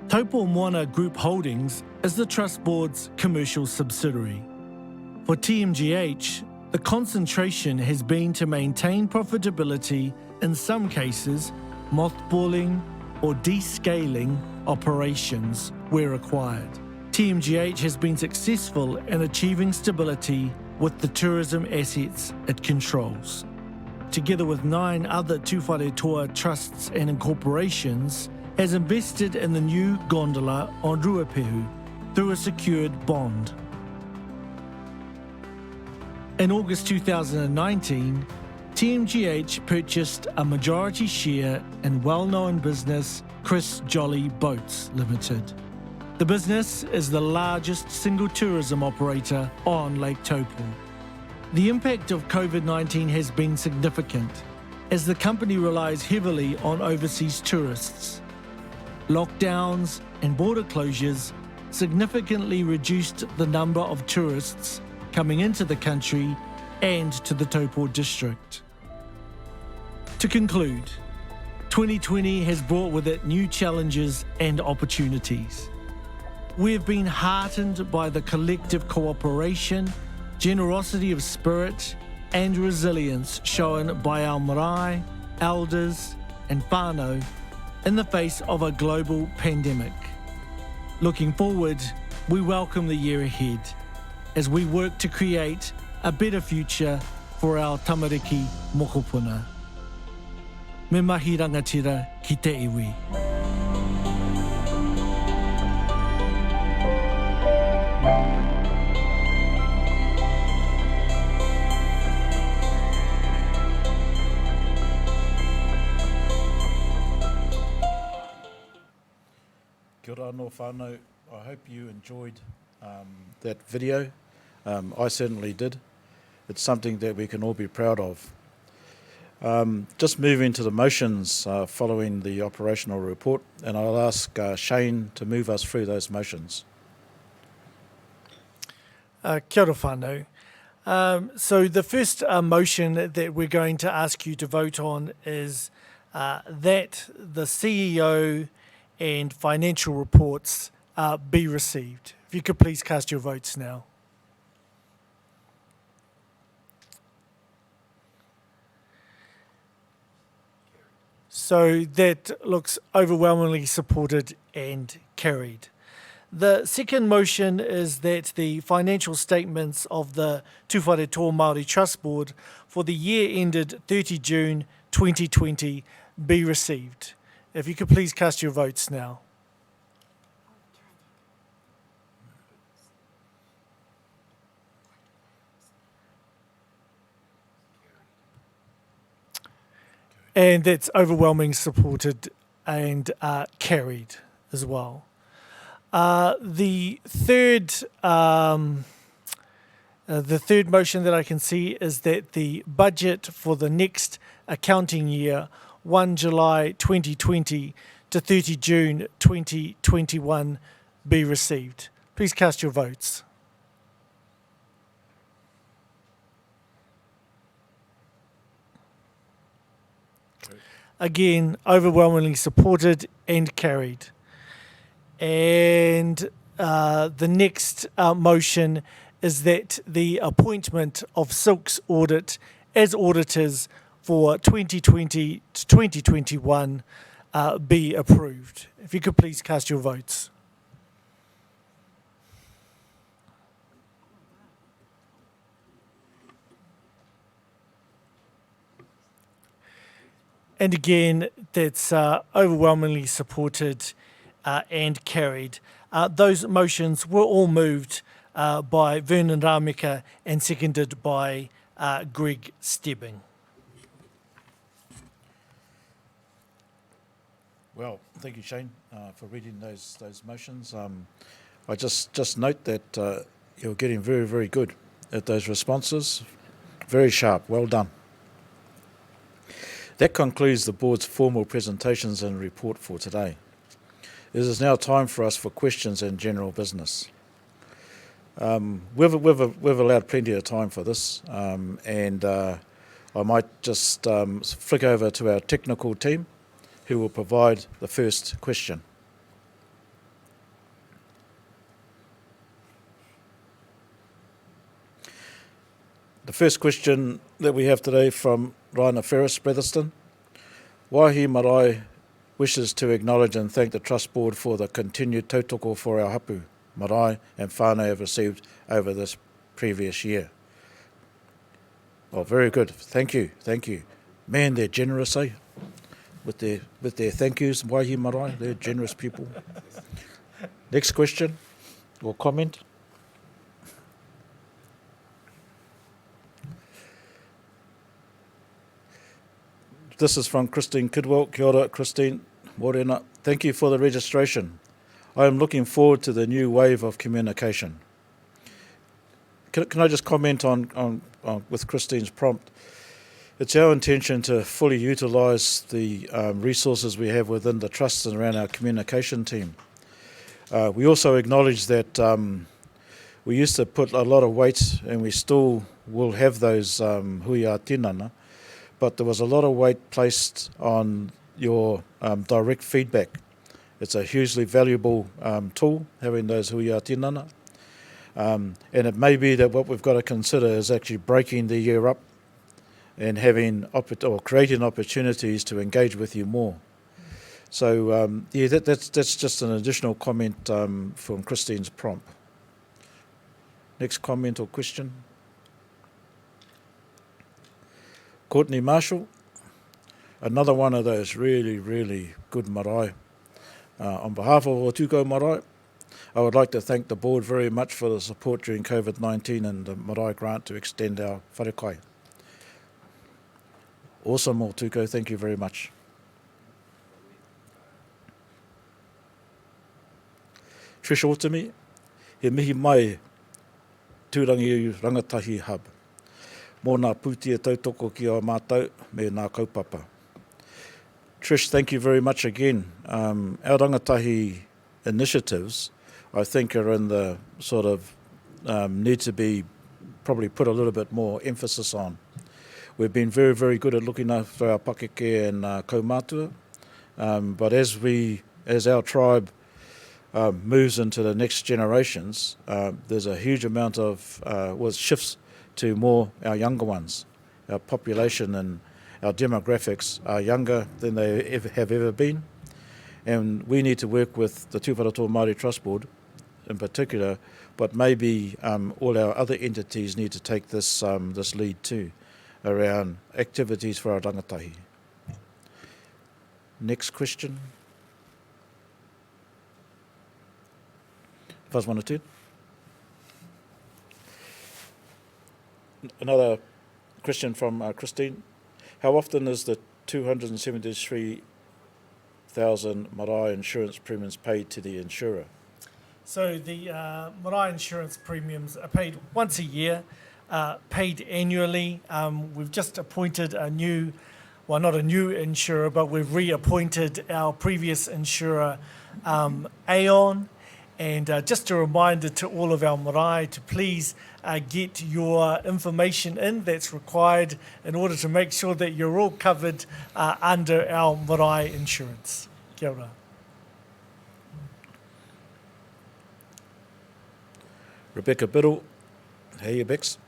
J: Taupo Moana Group Holdings is the Trust Board's commercial subsidiary. For TMGH, the concentration has been to maintain profitability, in some cases, mothballing or descaling operations where required. TMGH has been successful in achieving stability with the tourism assets it controls. Together with 9 other Tūwharetoa trusts and incorporations, has invested in the new gondola on Ruapehu through a secured bond. In August 2019, TMGH purchased a majority share in well-known business Chris Jolly Boats Limited. The business is the largest single tourism operator on Lake Taupo. The impact of COVID-19 has been significant, as the company relies heavily on overseas tourists. Lockdowns and border closures significantly reduced the number of tourists coming into the country and to the Taupo district. To conclude, 2020 has brought with it new challenges and opportunities. We have been heartened by the collective cooperation, generosity of spirit, and resilience shown by our marae, elders, and whānau in the face of a global pandemic. Looking forward, we welcome the year ahead as we work to create a better future for our tamariki mokopuna. Me mahi rangatira ki te iwi.
B: Kia ora anō whānau. I hope you enjoyed that video. I certainly did. It's something that we can all be proud of. Just moving to the motions following the operational report, and I'll ask Shane to move us through those motions.
E: Kia ora whānau. So the first motion that we're going to ask you to vote on is that the CEO and financial reports be received. If you could please cast your votes now. So that looks overwhelmingly supported and carried. The second motion is that the financial statements of the Tūwharetoa Māori Trust Board for the year ended 30 June 2020 be received. If you could please cast your votes now. And that's overwhelmingly supported and carried as well. The third motion that I can see is that the budget for the next accounting year, 1 July 2020 to 30 June 2021, be received. Please cast your votes. Again, overwhelmingly supported and carried. And the next motion is that the appointment of Silk's Audit as auditors for 2020 to 2021 be approved. If you could please cast your votes. And again, that's overwhelmingly supported and carried. Those motions were all moved by Vernon Rameka and seconded by Greg Stebbing.
B: Well, thank you, Shane, for reading those motions. I just note that you're getting very, very good at those responses. Very sharp. Well done. That concludes the board's formal presentations and report for today. It is now time for us for questions and general business. We've allowed plenty of time for this, and I might just flick over to our technical team, who will provide the first question. First question that we have today from Raina Ferris, Bretherston. Waihi Marae wishes to acknowledge and thank the Trust Board for the continued tautoko for our hapu marae and whānau have received over this previous year. Oh, very good. Thank you. Thank you. Man, they're generous, eh? With their thank yous, waihi marae. They're generous people. Next question or comment. This is from Christine Kidwell. Kia ora, Christine. Morena. Thank you for the registration. I am looking forward to the new wave of communication. Can I just comment on with Christine's prompt? It's our intention to fully utilise the resources we have within the Trust and around our communication team. We also acknowledge that we used to put a lot of weight, and we still will have those hui a tinana, but there was a lot of weight placed on your direct feedback. It's a hugely valuable tool, having those hui a tinana. And it may be that what we've got to consider is actually breaking the year up and having creating opportunities to engage with you more. So yeah, that's just an additional comment from Christine's prompt. Next comment or question. Courtney Marshall, another one of those really, really good marae. On behalf of o tūkau marae, I would like to thank the board very much for the support during COVID-19 and the marae grant to extend our wharekai. Awesome, o tūkau, thank you very much. Trish Otami, he mihi mai tūrangi rangatahi hub. Mō nā pūtia tautoko ki o mātou me nā kaupapa. Trish, thank you very much again. Our rangatahi initiatives, I think, are in the sort of need to be probably put a little bit more emphasis on. We've been very, very good at looking after our pakeke and kaumātua, but as our tribe moves into the next generations, there's a huge amount of shifts to more our younger ones. Our population and our demographics are younger than they have ever been, and we need to work with the Tūwharetoa Māori Trust Board in particular, but maybe all our other entities need to take this lead too, around activities for our rangatahi. Next question. First one or two. Another question from Christine. How often is the 273,000 marae insurance premiums paid to the insurer?
E: So the marae insurance premiums are paid once a year, paid annually. We've just appointed a new, well, not a new insurer, but we've reappointed our previous insurer, Aon. And just a reminder to all of our marae to please get your information in that's required in order to make sure that you're all covered under our marae insurance. Kia ora.
B: Rebecca Biddle, hey Bex.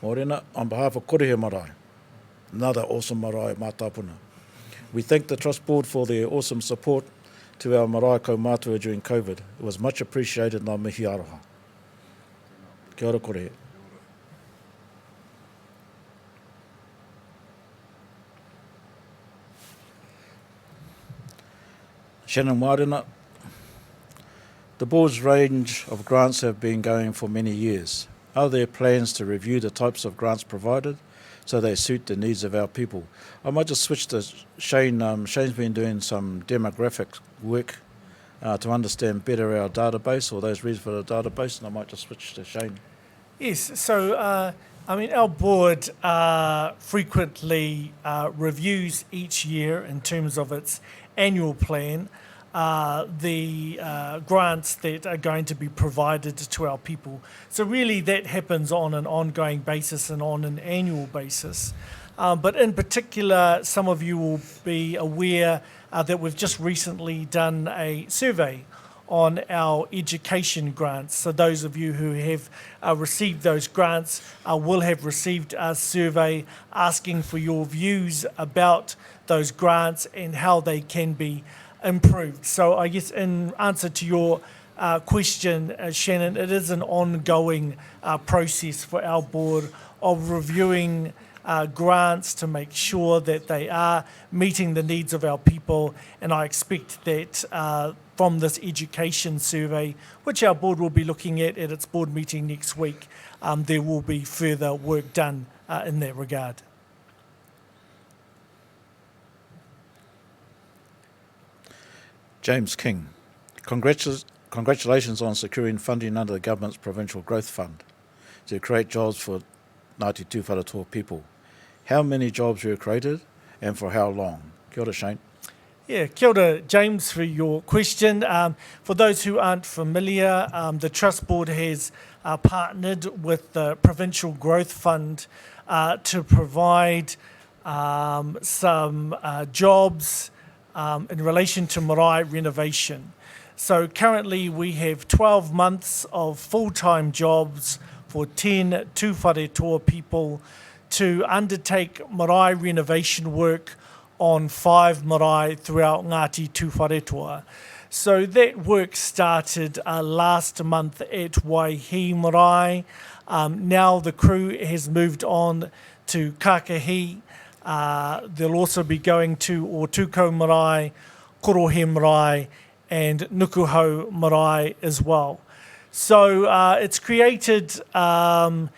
B: Morena, on behalf of Korero Marae, another awesome marae mātāpuna. We thank the Trust Board for their awesome support to our marae kaumātua during COVID. It was much appreciated nā mihi aroha. Kia ora kore. Shannon Warena. The board's range of grants have been going for many years. Are there plans to review the types of grants provided so they suit the needs of our people? I might just switch to Shane. Shane's been doing some demographic work to understand better our database, or those reasons for the database, and I might just switch to Shane.
E: Yes, so I mean, our board frequently reviews each year in terms of its annual plan the grants that are going to be provided to our people. So really that happens on an ongoing basis and on an annual basis. But in particular, some of you will be aware that we've just recently done a survey on our education grants. So those of you who have received those grants will have received a survey asking for your views about those grants and how they can be improved. So I guess in answer to your question, Shannon, it is an ongoing process for our board of reviewing grants to make sure that they are meeting the needs of our people, and I expect that from this education survey, which our board will be looking at its board meeting next week, there will be further work done in that regard.
O: James King, congratulations on securing funding under the government's Provincial Growth Fund to create jobs for Ngāti Tūwharetoa people. How many jobs were created and for how long? Kia ora, Shane.
E: Yeah, kia ora, James, for your question. For those who aren't familiar, the Trust Board has partnered with the Provincial Growth Fund to provide some jobs in relation to marae renovation. So currently we have 12 months of full-time jobs for 10 Tūwharetoa people to undertake marae renovation work on 5 marae throughout Ngāti Tūwharetoa. So that work started last month at Waihi Marae. Now the crew has moved on to Kakahi. They'll also be going to Otuko Marae, Korohe Marae, and Nukuhau Marae as well. So it's created 10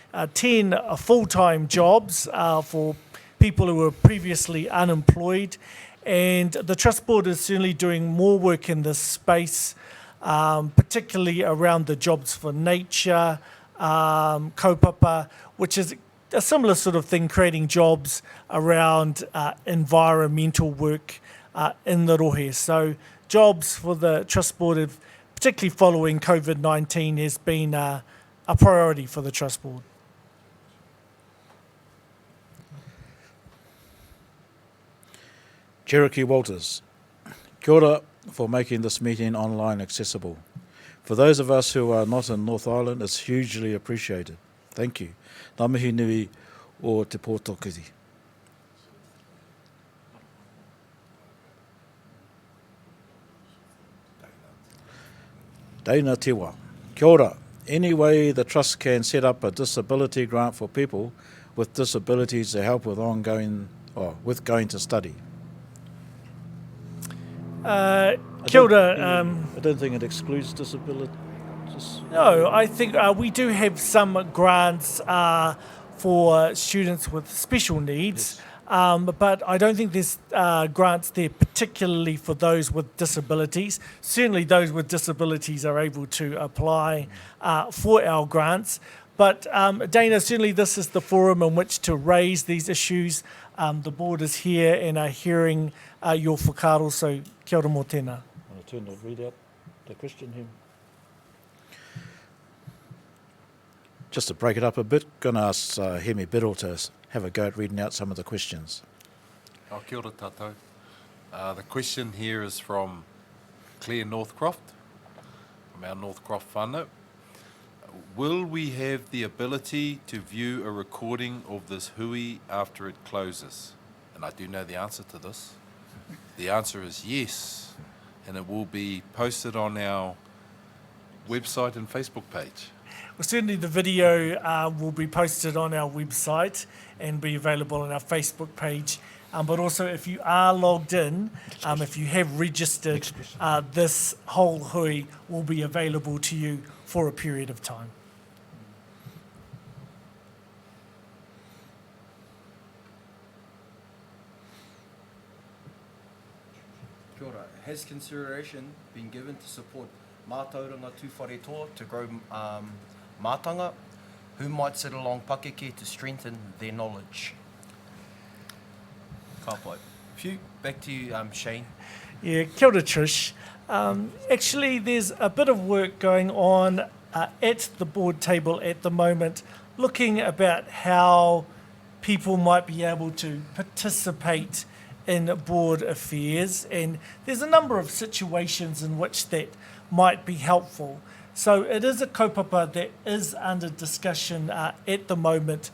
E: full-time jobs for people who were previously unemployed, and the Trust Board is certainly doing more work in this space, particularly around the jobs for nature, kaupapa, which is a similar sort of thing, creating jobs around environmental work in the rohe. So jobs for the Trust Board, have, particularly following COVID-19, has been a priority for the Trust Board.
O: Cherokee Walters, kia ora for making this meeting online accessible. For those of us who are not in North Island, it's hugely appreciated. Thank you. Ngā mihi nui o te pōtokiri. Dana Tewa, kia ora. Any way the Trust can set up a disability grant for people with disabilities to help with with going to study?
E: Kia ora.
O: I don't think it excludes disability.
E: No, I think we do have some grants for students with special needs, but I don't think there's grants there particularly for those with disabilities. Certainly those with disabilities are able to apply for our grants. But Dana, certainly this is the forum in which to raise these issues. The board is here and are hearing your whakaaro, so kia ora mō tēnā.
O: I'm going to turn to read out the question here. Just to break it up a bit, going to ask Hemi Biddle to have a go at reading out some of the questions.
G: Kia ora tātou. The question here is from Claire Northcroft, from our Northcroft whānau. Will we have the ability to view a recording of this hui after it closes? And I do know the answer to this. The answer is yes, and it will be posted on our website and Facebook page.
E: Well, certainly the video will be posted on our website and be available on our Facebook page. But also, if you are logged in, if you have registered, this whole hui will be available to you for a period of time.
A: Kia ora. Has consideration been given to support mātauranga Tūwharetoa to grow mātanga who might sit along pakeke to strengthen their knowledge? Ka pai. Phew, back to you, Shane.
E: Yeah, kia ora, Trish. Actually, there's a bit of work going on at the board table at the moment, looking about how people might be able to participate in board affairs, and there's a number of situations in which that might be helpful. So it is a kaupapa that is under discussion at the moment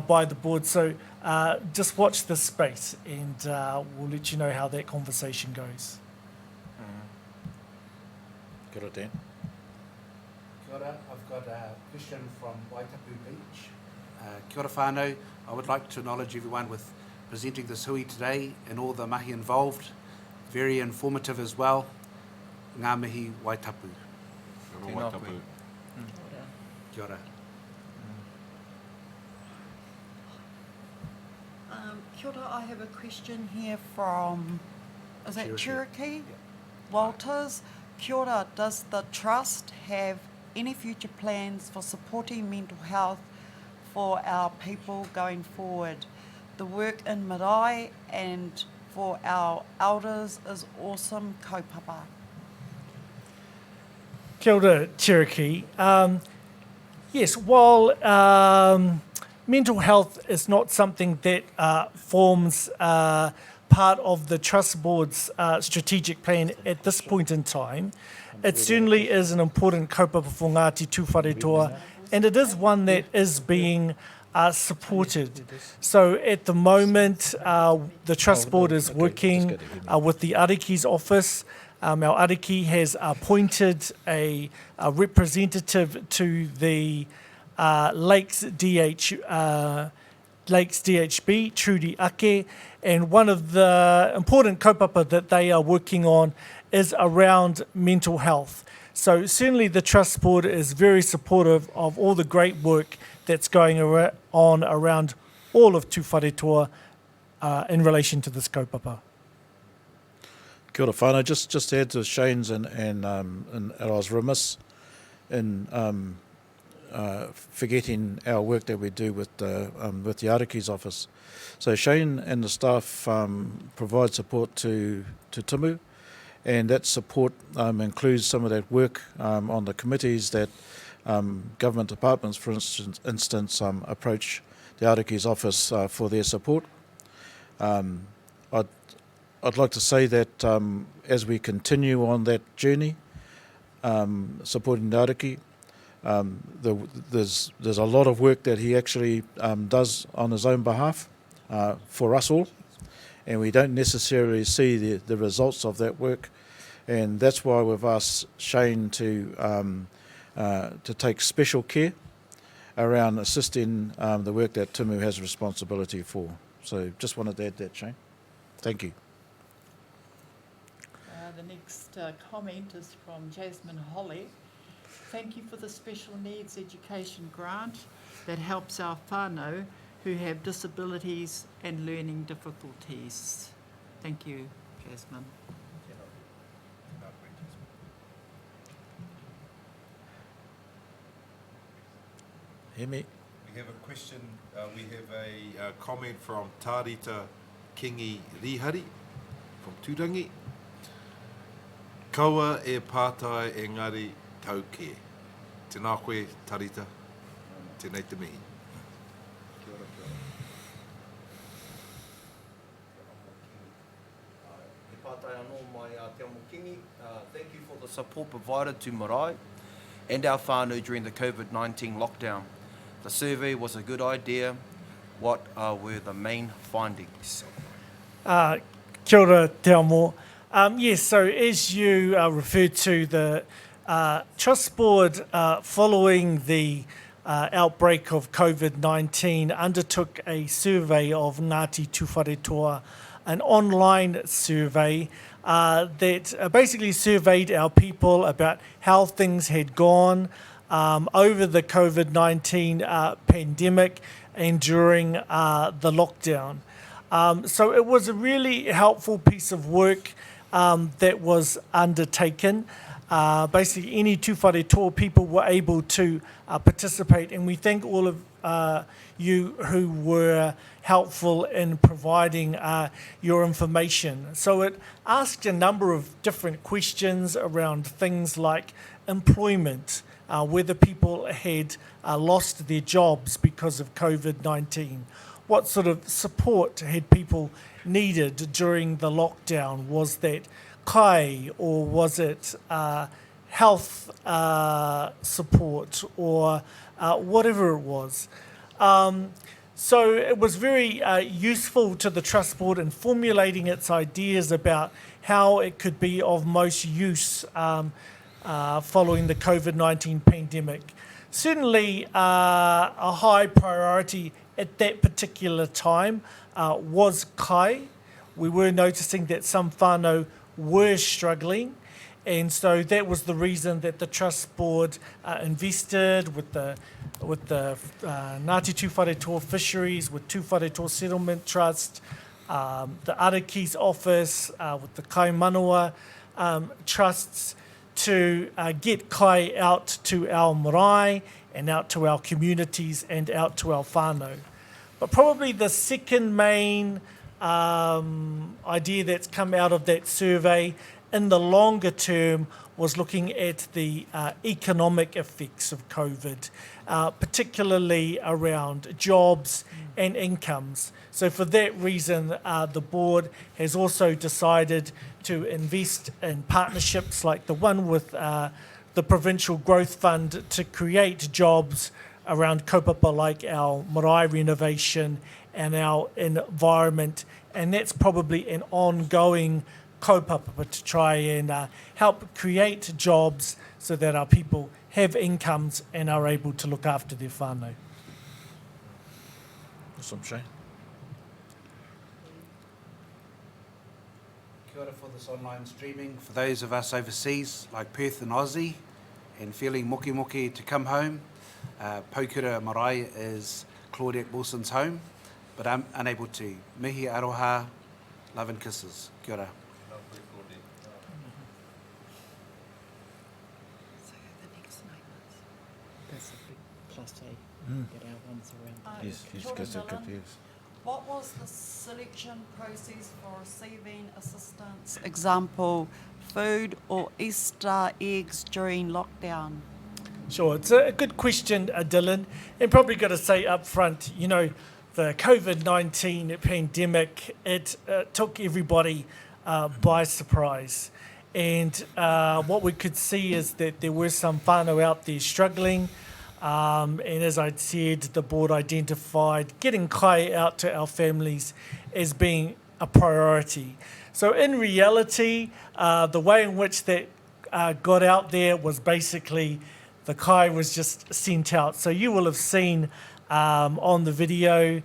E: by the board. So just watch this space, and we'll let you know how that conversation goes.
O: Kia ora, Dan.
D: Kia ora, I've got a question from Waitapu Beach. Kia ora whānau, I would like to acknowledge everyone with presenting this hui today and all the mahi involved. Very informative as well. Ngā mihi Waitapu.
G: Kia ora, Waitapu.
D: Kia ora.
C: Kia ora, I have a question here from, is that Cherokee?
D: Yeah.
C: Walters. Kia ora, does the Trust have any future plans for supporting mental health for our people going forward? The work in marae and for our elders is awesome kaupapa.
E: Kia ora, Cherokee. Yes, while mental health is not something that forms part of the Trust Board's strategic plan at this point in time, it certainly is an important kaupapa for Ngāti Tūwharetoa, and it is one that is being supported. So at the moment, the Trust Board is working with the Ariki's office. Our Ariki has appointed a representative to the Lakes DHB, Trudy Ake, and one of the important kaupapa that they are working on is around mental health. So certainly the Trust Board is very supportive of all the great work that's going on around all of Tūwharetoa in relation to this kaupapa.
O: Kia ora whānau, just to add to Shane's, and I was remiss in forgetting our work that we do with the Ariki's office. So Shane and the staff provide support to Timu, and that support includes some of that work on the committees that government departments, for instance, approach the Ariki's office for their support. I'd like to say that as we continue on that journey, supporting the Ariki, there's a lot of work that he actually does on his own behalf for us all, and we don't necessarily see the results of that work, and that's why we've asked Shane to take special care around assisting the work that Timu has responsibility for. So just wanted to add that, Shane. Thank you.
F: The next comment is from Jasmine Holly. Thank you for the special needs education grant that helps our whānau who have disabilities and learning difficulties. Thank you, Jasmine.
O: Hemi.
G: We have a question, we have a comment from Tārita Kingi Rihari from Tūrangi. Kaua e pātai engari tauke. Tēnā koe, Tārita. Tēnei te mihi.
A: E pātai anō mai te amo kingi. Thank you for the support provided to marae and our whānau during the COVID-19 lockdown. The survey was a good idea. What were the main findings?
E: Kia ora te amo. Yes, so as you referred to, the Trust Board, following the outbreak of COVID-19, undertook a survey of Ngāti Tūwharetoa, an online survey that basically surveyed our people about how things had gone over the COVID-19 pandemic and during the lockdown. So it was a really helpful piece of work that was undertaken. Basically, any Tūwharetoa people were able to participate, and we thank all of you who were helpful in providing your information. So it asked a number of different questions around things like employment, whether people had lost their jobs because of COVID-19, what sort of support had people needed during the lockdown? Was that kai, or was it health support, or whatever it was? So it was very useful to the Trust Board in formulating its ideas about how it could be of most use following the COVID-19 pandemic. Certainly a high priority at that particular time was kai. We were noticing that some whānau were struggling, and so that was the reason that the Trust Board invested with the Ngāti Tūwharetoa Fisheries, with Tūwharetoa Settlement Trust, the Araki's office, with the Kai Manawa trusts, to get kai out to our marae and out to our communities and out to our whānau. But probably the second main idea that's come out of that survey in the longer term was looking at the economic effects of COVID, particularly around jobs and incomes. So for that reason, the board has also decided to invest in partnerships like the one with the Provincial Growth Fund to create jobs around kaupapa like our marae renovation and our environment. And that's probably an ongoing kaupapa to try and help create jobs so that our people have incomes and are able to look after their whānau.
O: Awesome, Shane.
D: Kia ora for this online streaming. For those of us overseas, like Perth and Aussie, and feeling moki to come home, Paukura Marae is Claudette Wilson's home, but I'm unable to. Mihi aroha, love and kisses. Kia ora.
F: Get our ones around.
O: Yes,
C: Kia ora, Dylan. What was the selection process for receiving assistance? Example, food or Easter eggs during lockdown?
E: Sure, it's a good question, Dylan. And probably got to say up front, you know, the COVID-19 pandemic, it took everybody by surprise. And what we could see is that there were some whānau out there struggling. And as I'd said, the board identified getting kai out to our families as being a priority. So in reality, the way in which that got out there was basically the kai was just sent out. So you will have seen on the video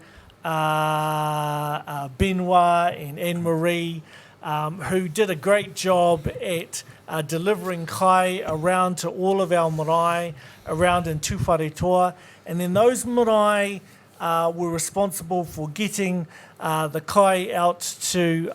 E: Benoit and Anne-Marie, who did a great job at delivering kai around to all of our marae around in Tūwharetoa, and then those marae were responsible for getting the kai out to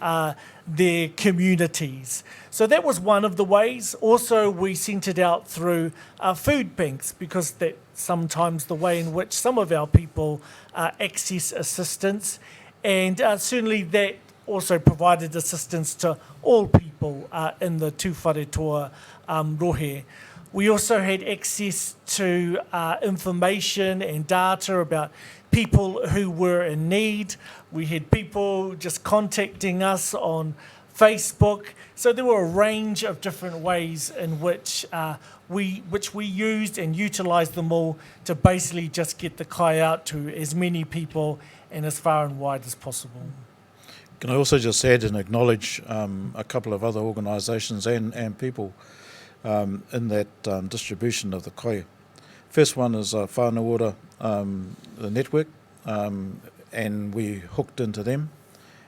E: their communities. So that was one of the ways. Also, we sent it out through food banks, because that's sometimes the way in which some of our people access assistance, and certainly that also provided assistance to all people in the Tūwharetoa rohe. We also had access to information and data about people who were in need. We had people just contacting us on Facebook. So there were a range of different ways in which we used and utilised them all to basically just get the kai out to as many people and as far and wide as possible.
O: Can I also just add and acknowledge a couple of other organisations and people in that distribution of the kai. First one is Whānau Ora, the network, and we hooked into them,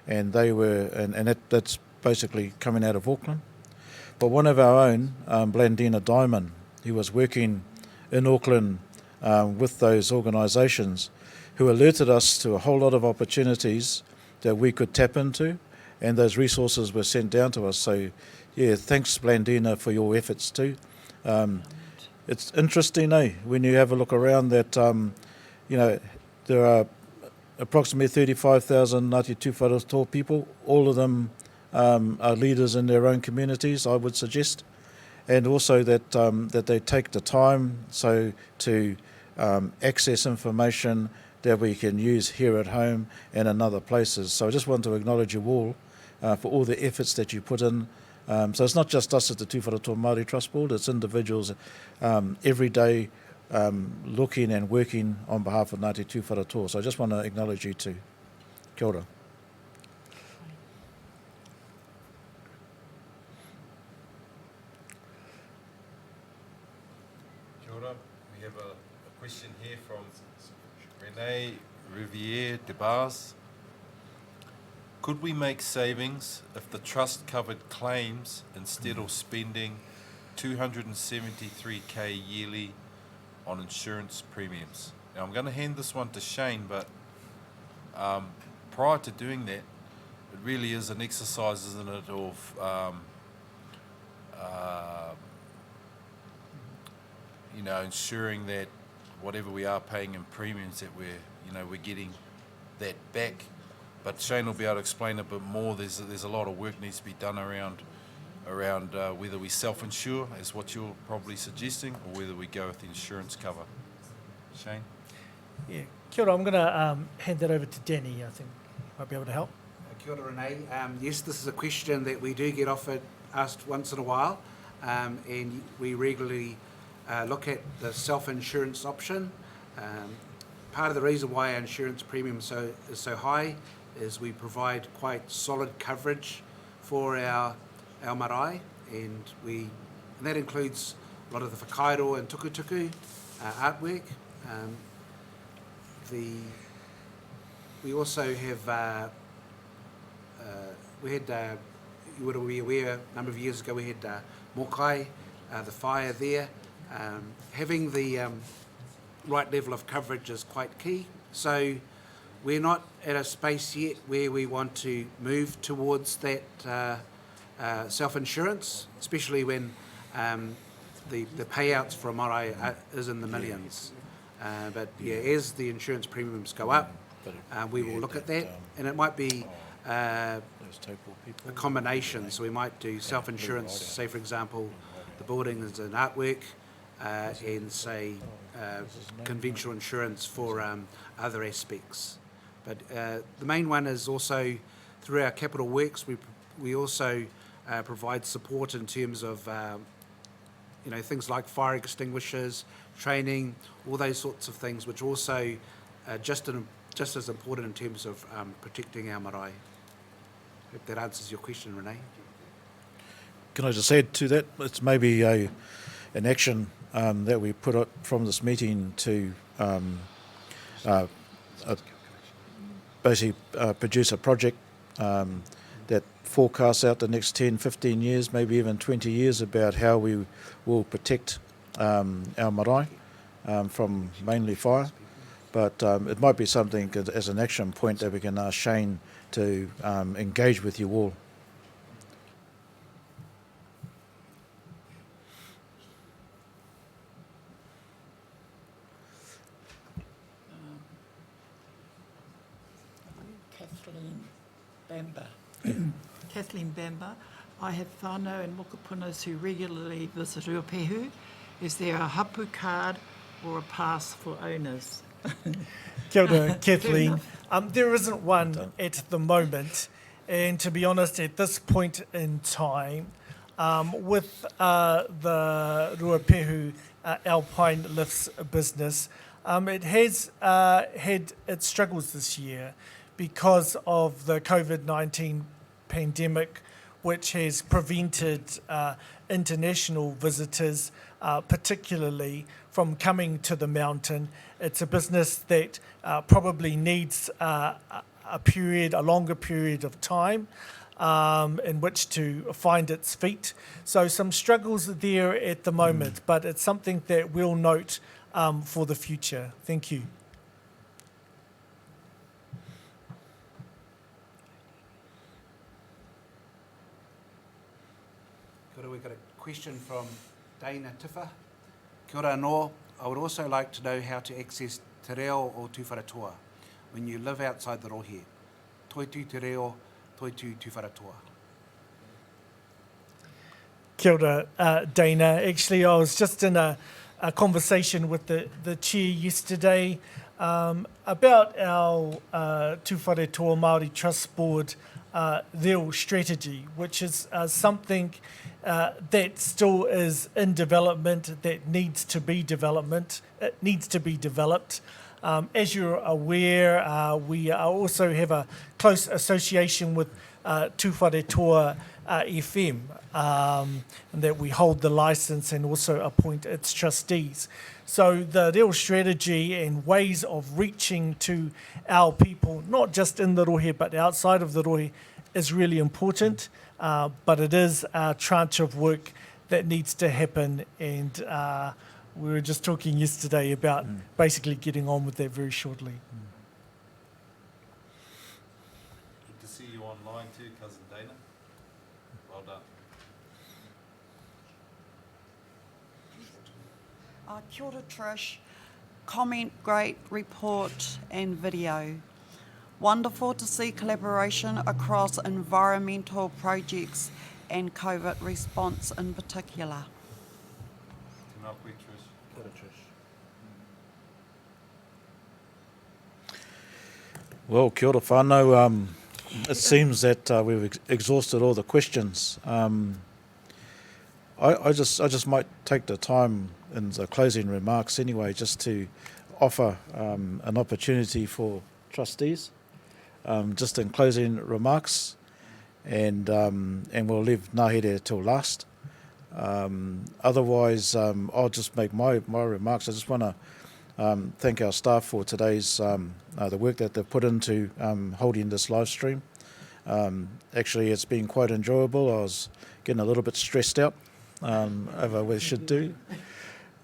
O: and they were, and that's basically coming out of Auckland. But one of our own, Blandina Diamond, who was working in Auckland with those organisations, who alerted us to a whole lot of opportunities that we could tap into, and those resources were sent down to us. So, yeah, thanks, Blandina, for your efforts too. It's interesting, when you have a look around that, you know, there are approximately 35,000 Ngāti Tūwharetoa people. All of them are leaders in their own communities, I would suggest, and also that that they take the time to access information, that we can use here at home and in other places. So I just want to acknowledge you all for all the efforts that you put in. So it's not just us at the Tūwharetoa Māori Trust Board, it's individuals every day looking and working on behalf of Ngāti Tūwharetoa. So I just want to acknowledge you too. Kia ora.
G: Kia ora. We have a question here from Renee Riviere de Bars. Could we make savings if the trust covered claims instead of spending $273K yearly on insurance premiums? Now I'm going to hand this one to Shane, but prior to doing that, it really is an exercise, isn't it, of ensuring that whatever we are paying in premiums, that we're getting that back. But Shane will be able to explain a bit more. There's a lot of work needs to be done around whether we self-insure, as what you're probably suggesting, or whether we go with the insurance cover. Shane?
E: Yeah, kia ora. I'm going to hand that over to Danny. I think might be able to help.
D: Kia ora, Renee. Yes, this is a question that we do get asked once in a while, and we regularly look at the self-insurance option. Part of the reason why our insurance premium is so high is we provide quite solid coverage for our marae, and that includes a lot of the whakairo and tukutuku artwork. We also have you would be aware a number of years ago we had Mokai, the fire there. Having the right level of coverage is quite key. So we're not at a space yet where we want to move towards that self-insurance, especially when the payouts for a marae is in the millions. But yeah, as the insurance premiums go up, we will look at that, and it might be a combination. So we might do self-insurance, say for example, the building is an artwork, and say conventional insurance for other aspects. But the main one is also through our capital works. We also provide support in terms of things like fire extinguishers, training, all those sorts of things, which also just as important in terms of protecting our marae. Hope that answers your question, Renee.
O: Can I just add to that? It's maybe an action that we put up from this meeting to basically produce a project that forecasts out the next 10, 15 years, maybe even 20 years, about how we will protect our marae from mainly fire. But it might be something as an action point that we can ask Shane to engage with you all.
F: Kathleen Bamba. I have whānau and mokapunas who regularly visit Ruapehu. Is there a hapu card or a pass for owners?
E: Kia ora, Kathleen. There isn't one at the moment, and to be honest, at this point in time, with the Ruapehu Alpine Lifts business, it has had its struggles this year because of the COVID-19 pandemic, which has prevented international visitors, particularly from coming to the mountain. It's a business that probably needs a longer period of time in which to find its feet. So some struggles there at the moment, but it's something that we'll note for the future. Thank you.
D: We've got a question from Dana Tifa. Kia ora anō. I would also like to know how to access te reo o Tūwharetoa when you live outside the rohe. Toitu te reo, toitu Tūwharetoa.
E: Kia ora, Dana. Actually, I was just in a conversation with the chair yesterday about our Tūwharetoa Māori Trust Board reo strategy, which is something that still is in development, that needs to be developed. As you're aware, we also have a close association with Tūwharetoa FM, that we hold the license and also appoint its trustees. So the real strategy and ways of reaching to our people, not just in the rohe but outside of the rohe, is really important. But it is a tranche of work that needs to happen, and we were just talking yesterday about basically getting on with that very shortly.
G: Good to see you online too, Cousin Dana. Well done.
C: Kia ora, Trish. Comment, great report and video. Wonderful to see collaboration across environmental projects and COVID response in particular.
G: Tēnā koe, Trish.
O: Kia ora, Trish. Well, kia ora whānau. It seems that we've exhausted all the questions. I just might take the time in the closing remarks anyway, just to offer an opportunity for trustees, just in closing remarks, and we'll leave Ngāhere till last. Otherwise, I'll just make my remarks. I just want to thank our staff for today's the work that they've put into holding this live stream. Actually, it's been quite enjoyable. I was getting a little bit stressed out over what I should do,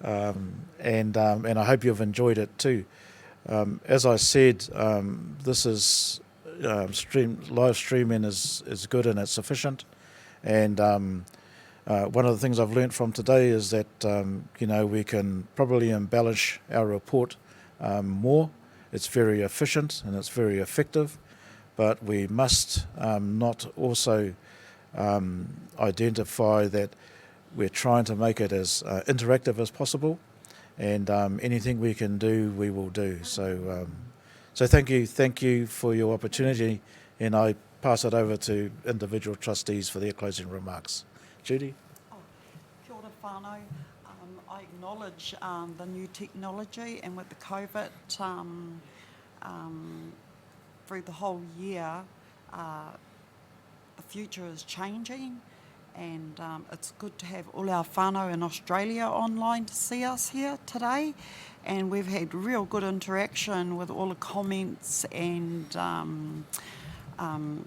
O: and I hope you've enjoyed it too. As I said, this is live streaming is good and it's sufficient, and one of the things I've learnt from today is that we can probably embellish our report more. It's very efficient and it's very effective, but we must not also identify that we're trying to make it as interactive as possible, and anything we can do, we will do. So thank you for your opportunity, and I pass it over to individual trustees for their closing remarks. Judy?
C: Kia ora whānau. I acknowledge the new technology, and with the COVID through the whole year, the future is changing, and it's good to have all our whānau in Australia online to see us here today, and we've had real good interaction with all the comments and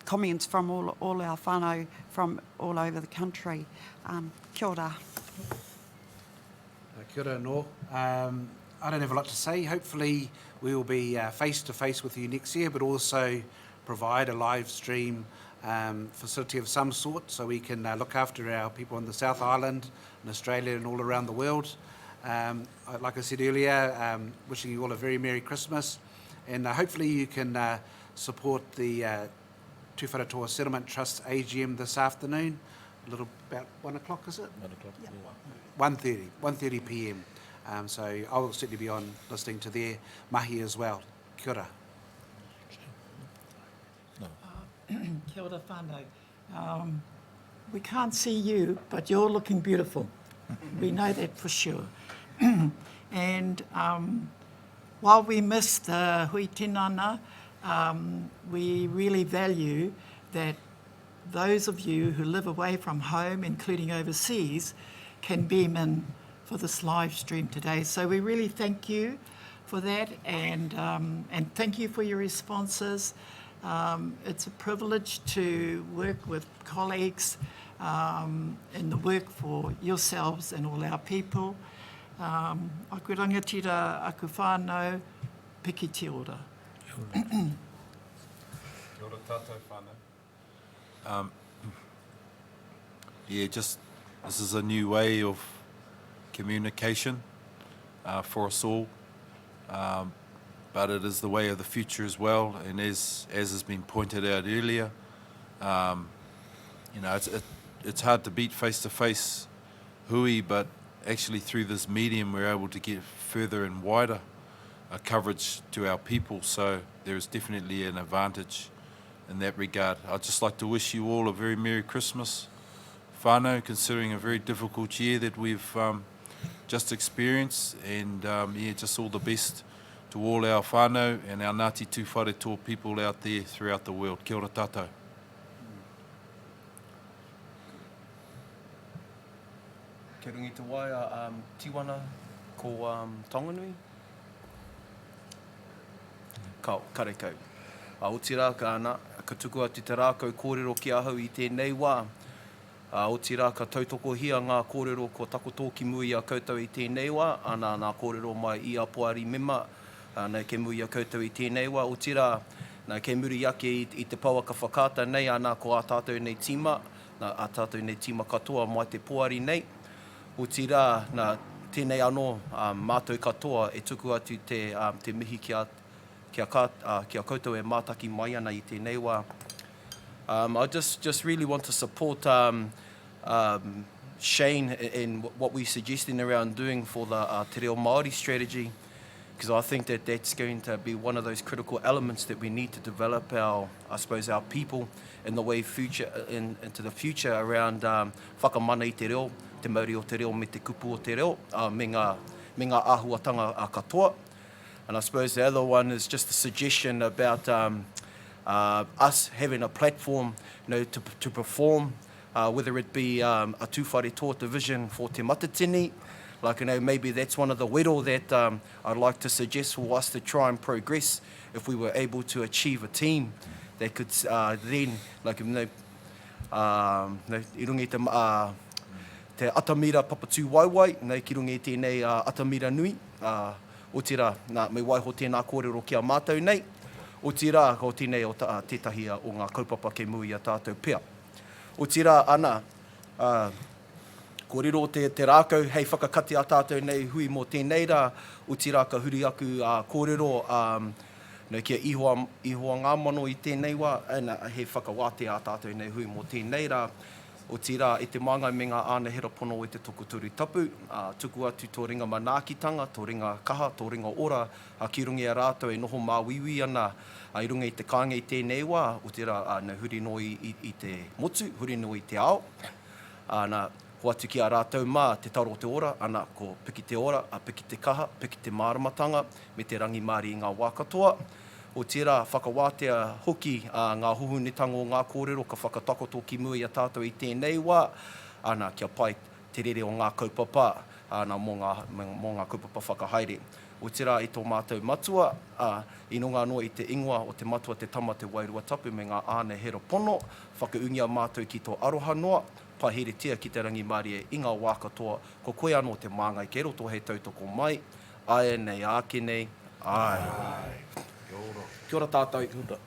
C: comments from all our whānau from all over the country. Kia ora.
D: Kia ora no. I don't have a lot to say. Hopefully we will be face-to-face with you next year, but also provide a live stream facility of some sort so we can look after our people on the South Island, in Australia and all around the world. Like I said earlier, wishing you all a very Merry Christmas, and hopefully you can support the Tūwharetoa Settlement Trust AGM this afternoon, a little about 1 o'clock, is it?
O: 1 o'clock, yeah.
D: 1:30 p.m. So I will certainly be on listening to their mahi as well. Kia ora.
F: Kia ora whānau. We can't see you, but you're looking beautiful. We know that for sure. And while we miss the hui tinana, we really value that those of you who live away from home, including overseas, can beam in for this live stream today. So we really thank you for that, and thank you for your responses. It's a privilege to work with colleagues in the work for yourselves and all our people. Aku rangatira aku whānau, piki te ora.
G: Kia ora tātou whānau. This is a new way of communication for us all, but it is the way of the future as well. And as has been pointed out earlier, it's hard to beat face-to-face hui, but actually through this medium we're able to get further and wider coverage to our people, so there is definitely an advantage in that regard. I'd just like to wish you all a very Merry Christmas, whānau, considering a very difficult year that we've just experienced, and just all the best to all our whānau and our Ngāti Tūwharetoa people out there throughout the world. Kia ora tātou.
A: Ke rungi te waia tiwana ko Tonganui. Kau, karekau. O tira ka ana, ka tuku atu te rākau kōrero ki ahau I tēnei wā. O tira ka tautoko hia ngā kōrero ko takoto ki mui a koutou I tēnei wā, ana ngā kōrero mai I a poari mema, nei ke mui a koutou I tēnei wā. O tira, nei ke muri ake I te pauaka whakata nei, ana ko a tātou nei tima, a tātou nei tima katoa mai te poari nei. O tira, nā tēnei anō mātou katoa e tuku atu te mihi kia koutou e mātaki mai ana I tēnei wā. I just really want to support Shane in what we're suggesting around doing for the Te Reo Māori strategy, because I think that that's going to be one of those critical elements that we need to develop our people in the way into the future around whakamana I te reo, te mauri o te reo me te kupu o te reo, me ngā āhuatanga katoa. And I suppose the other one is just a suggestion about us having a platform, to perform, whether it be a Tūwharetoa division for Te Matatini. Like, maybe that's one of the wero that I'd like to suggest for us to try and progress if we were able to achieve a team that could then, like, I rungi te atamira papatū waiwai, nei ki rungi tēnei atamira nui, o tira, me waiho tēnā kōrero kia mātou nei, o tira, ko tēnei o tētahi o ngā kaupapa ke mui a tātou pea. O tira, ana, kōrero te rākau, hei whakakati a tātou nei hui mō tēnei rā, o tira ka huri aku kōrero, kia ihoa ngā mano I tēnei wā, hei whakawāte a tātou nei hui mō tēnei rā. O tira, I te māngai me ngā ānehera pono I te tokoturi tapu, tuku atu tō ringa manaakitanga, tō ringa kaha, tō ringa ora, ki rungi a rātou e noho māwiwi ana, I runga I te kānga I tēnei wā, o tira, huri no I te motu, huri no I te ao, ho atu ki a rātou mā, te taro te ora, ana ko piki te ora, piki te kaha, piki te māramatanga, me te rangi māri I ngā wākatoa. O tira, whakawātea hoki ngā huhunitango o ngā kōrero ka whakatakoto ki mui a tātou I tēnei wā, ana kia pai te rere o ngā kaupapa, ana mō ngā kaupapa whakahaere. O tira, I tō mātou matua, I nonga noa I te ingoa o te matua te tama te wairua tapu me ngā ānehera pono, whakaungia mātou ki tō aroha noa, pahere tia ki te rangi mārie I ngā wākatoa, ko koe anō te māngai ke roto hei tautoko mai, ai nei, ake nei, ai. Kia ora tātou. Kia ora.